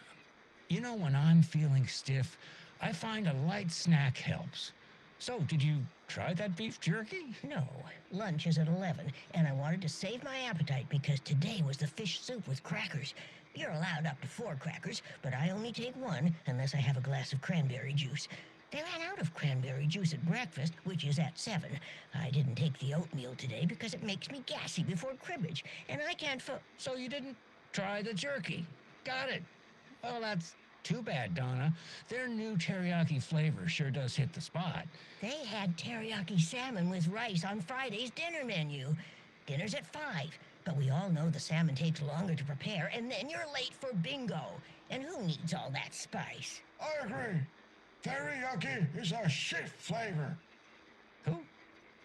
You know, when I'm feeling stiff, I find a light snack helps. So, did you try that beef jerky? No. Lunch is at 11, and I wanted to save my appetite because today was the fish soup with crackers. You're allowed up to 4 crackers, but I only take 1 unless I have a glass of cranberry juice. They ran out of cranberry juice at breakfast, which is at 7. I didn't take the oatmeal today because it makes me gassy before cribbage, and I can't So you didn't try the jerky? Got it. Well, that's too bad, Donna. Their new teriyaki flavor sure does hit the spot. They had teriyaki salmon with rice on Friday's dinner menu. Dinner's at 5, but we all know the salmon takes longer to prepare, and then you're late for bingo. And who needs all that spice? I agree. Teriyaki is a shit flavor. Who?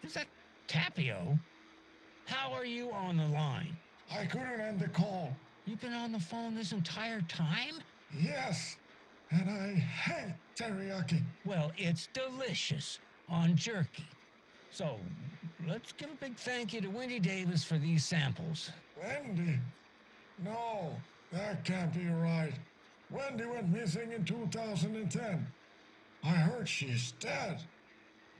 Is that Tapio? How are you on the line? I couldn't end the call. You've been on the phone this entire time? Yes, and I hate teriyaki. Well, it's delicious on jerky. So, let's give a big thank you to Wendy Davis for these samples. Wendy? No, that can't be right. Wendy went missing in 2010. I heard she's dead.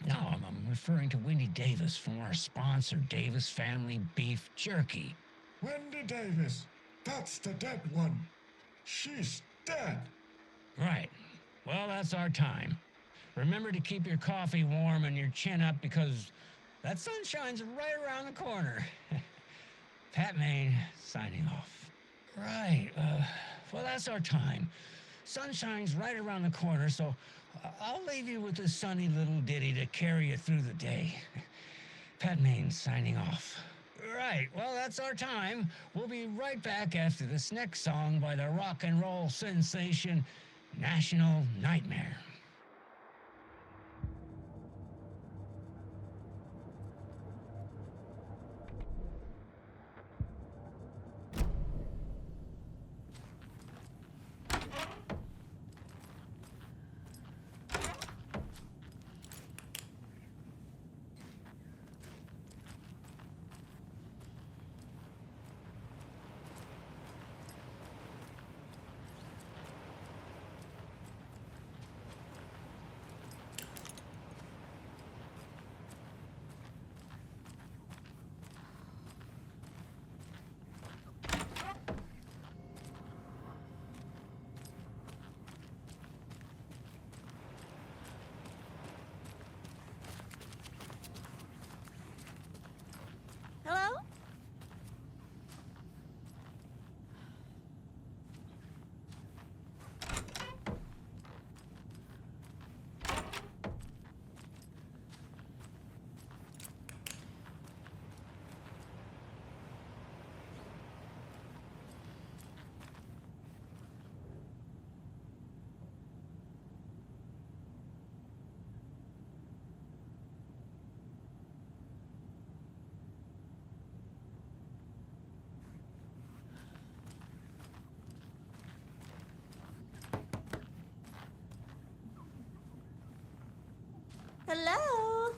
No, I'm referring to Wendy Davis from our sponsor, Davis Family Beef Jerky. Wendy Davis. That's the dead one. She's dead. Right. Well, that's our time. Remember to keep your coffee warm and your chin up because that sunshine's right around the corner. Pat Maine, signing off. Right. Well, that's our time. Sunshine's right around the corner, so I'll leave you with this sunny little ditty to carry you through the day. Pat Maine, signing off. Right, well, that's our time. We'll be right back after this next song by the rock and roll sensation, National Nightmare. Hello? Hello?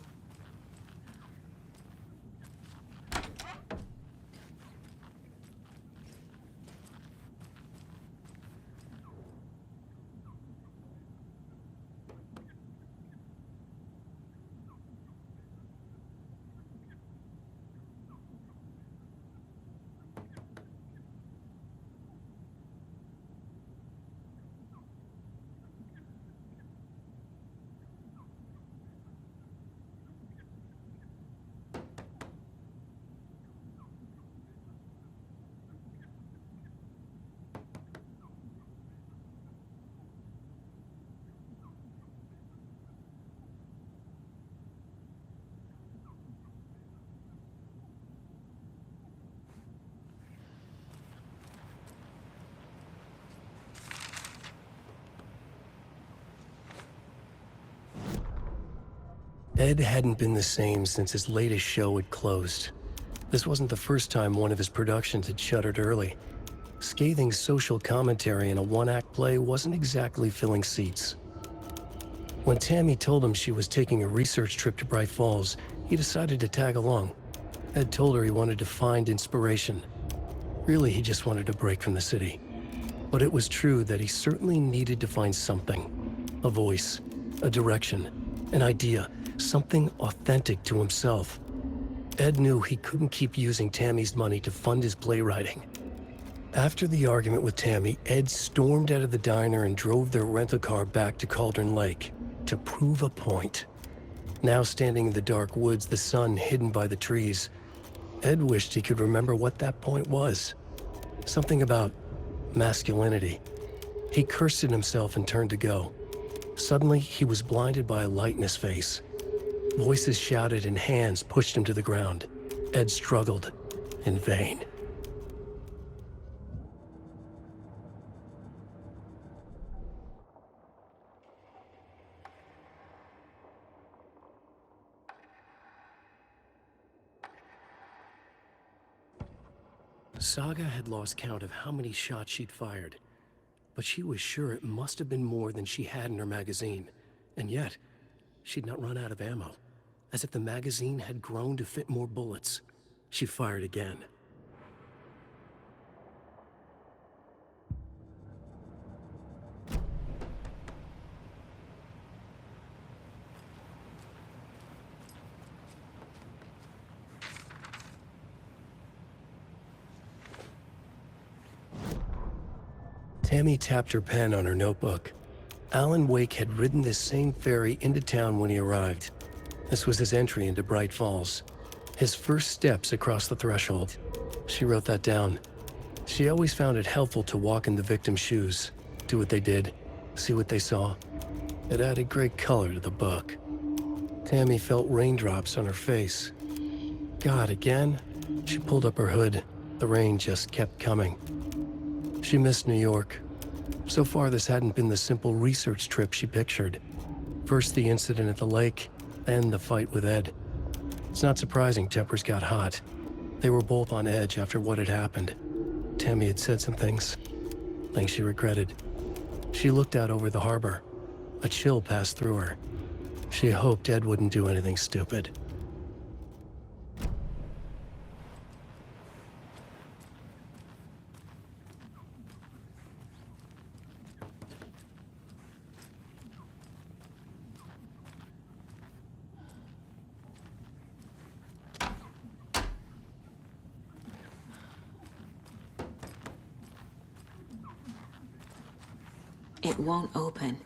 Ed hadn't been the same since his latest show had closed. This wasn't the first time one of his productions had shuttered early. Scathing social commentary in a one-act play wasn't exactly filling seats. When Tammy told him she was taking a research trip to Bright Falls, he decided to tag along. Ed told her he wanted to find inspiration. Really, he just wanted a break from the city. But it was true that he certainly needed to find something. A voice, a direction, an idea, something authentic to himself. Ed knew he couldn't keep using Tammy's money to fund his playwriting. After the argument with Tammy, Ed stormed out of the diner and drove their rental car back to Cauldron Lake to prove a point. Now standing in the dark woods, the sun hidden by the trees, Ed wished he could remember what that point was. Something about masculinity. He cursed at himself and turned to go. Suddenly, he was blinded by a light in his face. Voices shouted and hands pushed him to the ground. Ed struggled in vain. Saga had lost count of how many shots she'd fired, but she was sure it must have been more than she had in her magazine. And yet, she'd not run out of ammo. As if the magazine had grown to fit more bullets. She fired again. Tammy tapped her pen on her notebook. Alan Wake had ridden this same ferry into town when he arrived. This was his entry into Bright Falls. His first steps across the threshold. She wrote that down. She always found it helpful to walk in the victim's shoes, do what they did, see what they saw. It added great color to the book. Tammy felt raindrops on her face. God, again? She pulled up her hood. The rain just kept coming. She missed New York. So far, this hadn't been the simple research trip she pictured. First the incident at the lake, then the fight with Ed. It's not surprising tempers got hot. They were both on edge after what had happened. Tammy had said some things she regretted. She looked out over the harbor. A chill passed through her. She hoped Ed wouldn't do anything stupid. It won't open.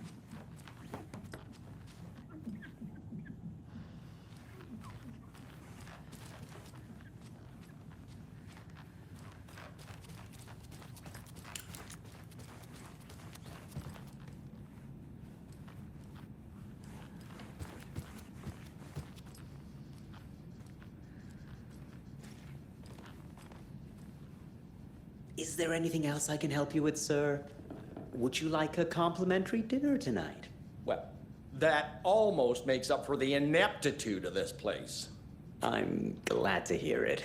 Is there anything else I can help you with, sir? Would you like a complimentary dinner tonight? Well, that almost makes up for the ineptitude of this place. I'm glad to hear it.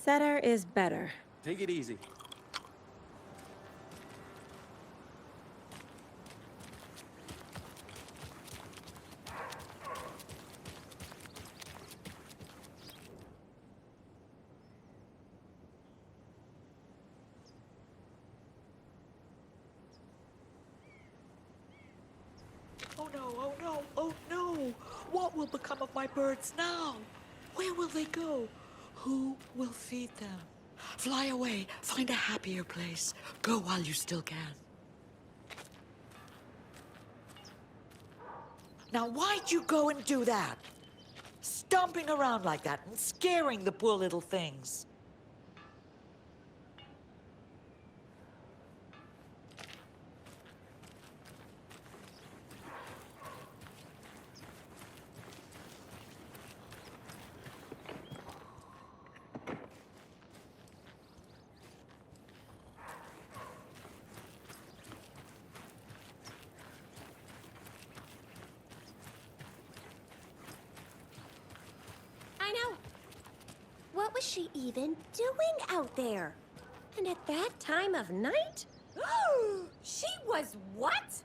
Better is better. Take it easy. Oh no, oh no, oh no! What will become of my birds now? Where will they go? Who will feed them? Fly away, find a happier place. Go while you still can. Now why'd you go and do that? Stomping around like that and scaring the poor little things. I know. What was she even doing out there? And at that time of night? She was what?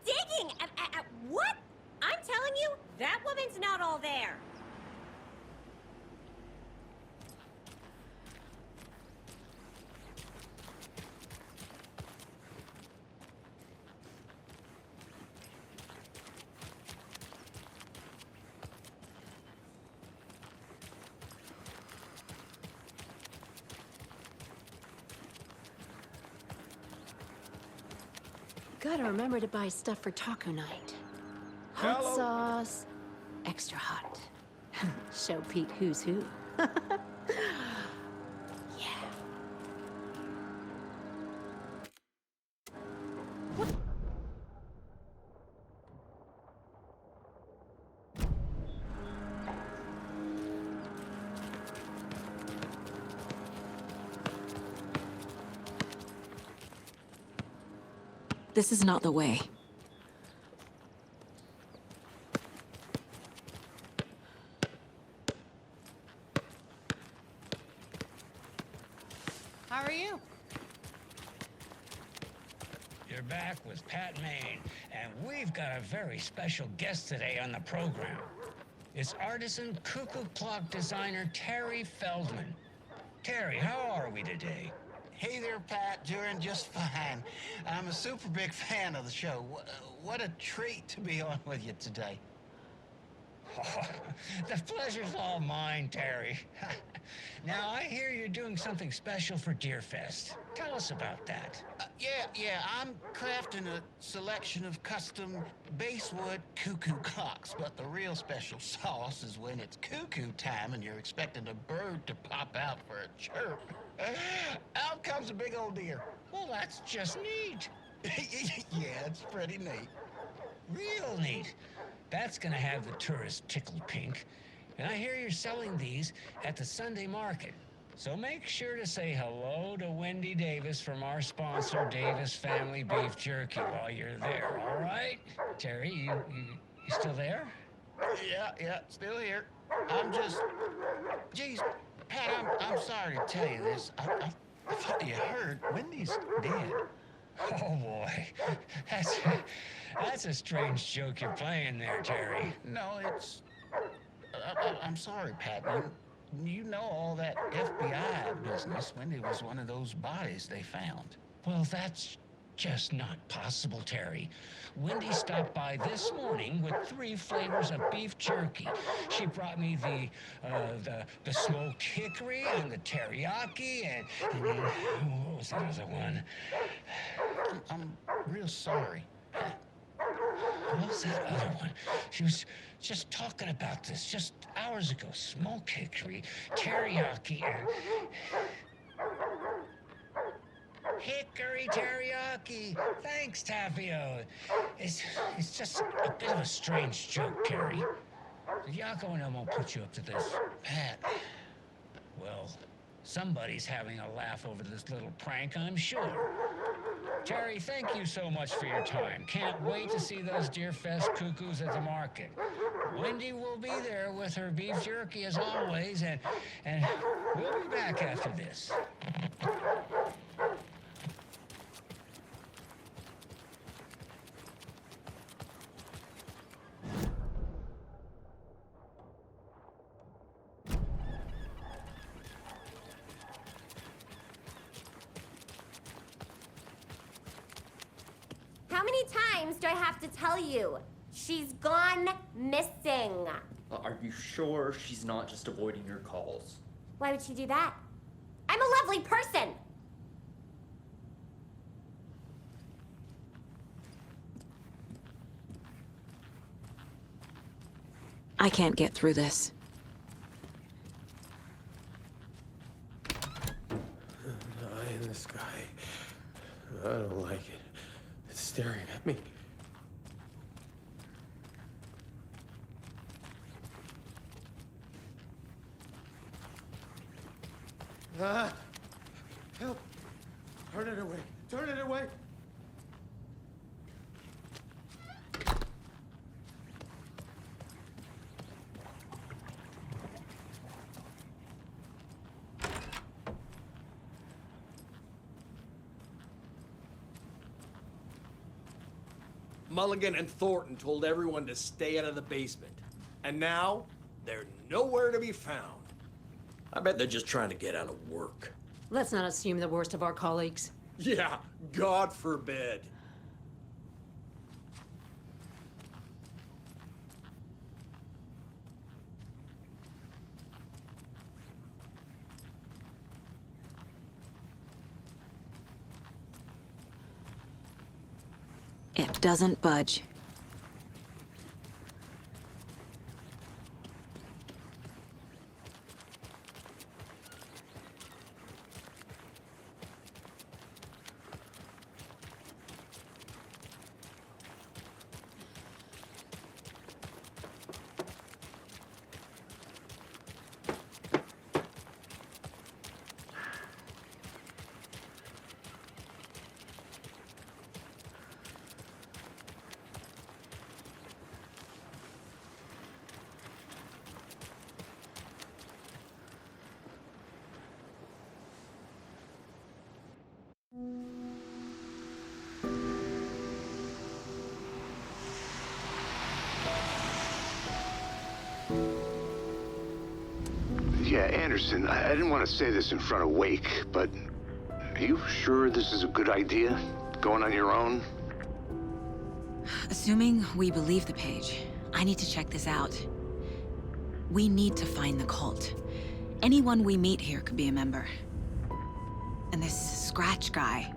Digging at what? I'm telling you, that woman's not all there. Gotta remember to buy stuff for taco night. Hot Hello. sauce, extra hot. Show Pete who's who. This is not the way. How are you? You're back with Pat Maine, and we've got a very special guest today on the program. It's artisan cuckoo clock designer Terry Feldman. Terry, how are we today? Hey there, Pat. Doing just fine. I'm a super big fan of the show. What a treat to be on with you today. Oh, the pleasure's all mine, Terry. Now, I hear you're doing something special for Deerfest. Tell us about that. Yeah, I'm crafting a selection of custom basswood cuckoo clocks, but the real special sauce is when it's cuckoo time and you're expecting a bird to pop out for a chirp. Out comes a big old deer. Well, that's just neat. Yeah, it's pretty neat. Real neat. That's gonna have the tourists tickled pink. And I hear you're selling these at the Sunday market. So make sure to say hello to Wendy Davis from our sponsor, Davis Family Beef Jerky, while you're there, all right? Terry, you still there? Yeah, still here. I'm just... Geez, Pat, I'm sorry to tell you this. I thought you heard. Wendy's dead. Oh, boy. That's a strange joke you're playing there, Terry. No, it's... I'm sorry, Pat. You know all that FBI business. Wendy was one of those bodies they found. Well, that's just not possible, Terry. Wendy stopped by this morning with 3 flavors of beef jerky. She brought me the smoked hickory and the teriyaki and then, what was that other one? I'm real sorry. What was that other one? She was just talking about this just hours ago. Smoked hickory, teriyaki, and... Hickory teriyaki. Thanks, Tapio. It's just a bit of a strange joke, Terry. Yako and I won't put you up to this. Pat. Well, somebody's having a laugh over this little prank, I'm sure. Terry, thank you so much for your time. Can't wait to see those Deerfest cuckoos at the market. Wendy will be there with her beef jerky as always, and we'll be back after this. How many times do I have to tell you? She's gone missing. Are you sure she's not just avoiding your calls? Why would she do that? I'm a lovely person. I can't get through this. Eye in the sky. I don't like it. It's staring at me. Ah! Help! Turn it away! Turn it away! Mulligan and Thornton told everyone to stay out of the basement. And now, they're nowhere to be found. I bet they're just trying to get out of work. Let's not assume the worst of our colleagues. Yeah, God forbid. It doesn't budge. Yeah, Anderson, I didn't want to say this in front of Wake, but are you sure this is a good idea? Going on your own? Assuming we believe the page, I need to check this out. We need to find the cult. Anyone we meet here could be a member. And this Scratch guy.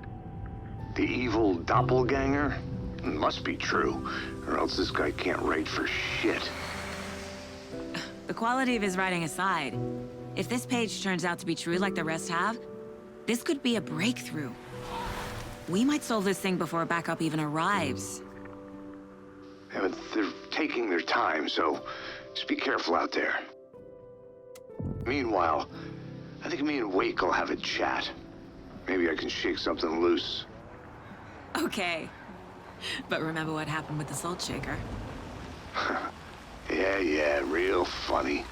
The evil doppelganger? Must be true, or else this guy can't write for shit. The quality of his writing aside, if this page turns out to be true like the rest have, this could be a breakthrough. We might solve this thing before backup even arrives. Yeah, but they're taking their time, so just be careful out there. Meanwhile, I think me and Wake will have a chat. Maybe I can shake something loose. Okay. But remember what happened with the salt shaker? Yeah, real funny.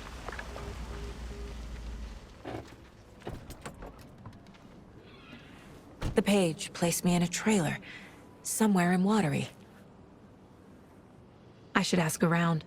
The page placed me in a trailer, somewhere in Watery. I should ask around.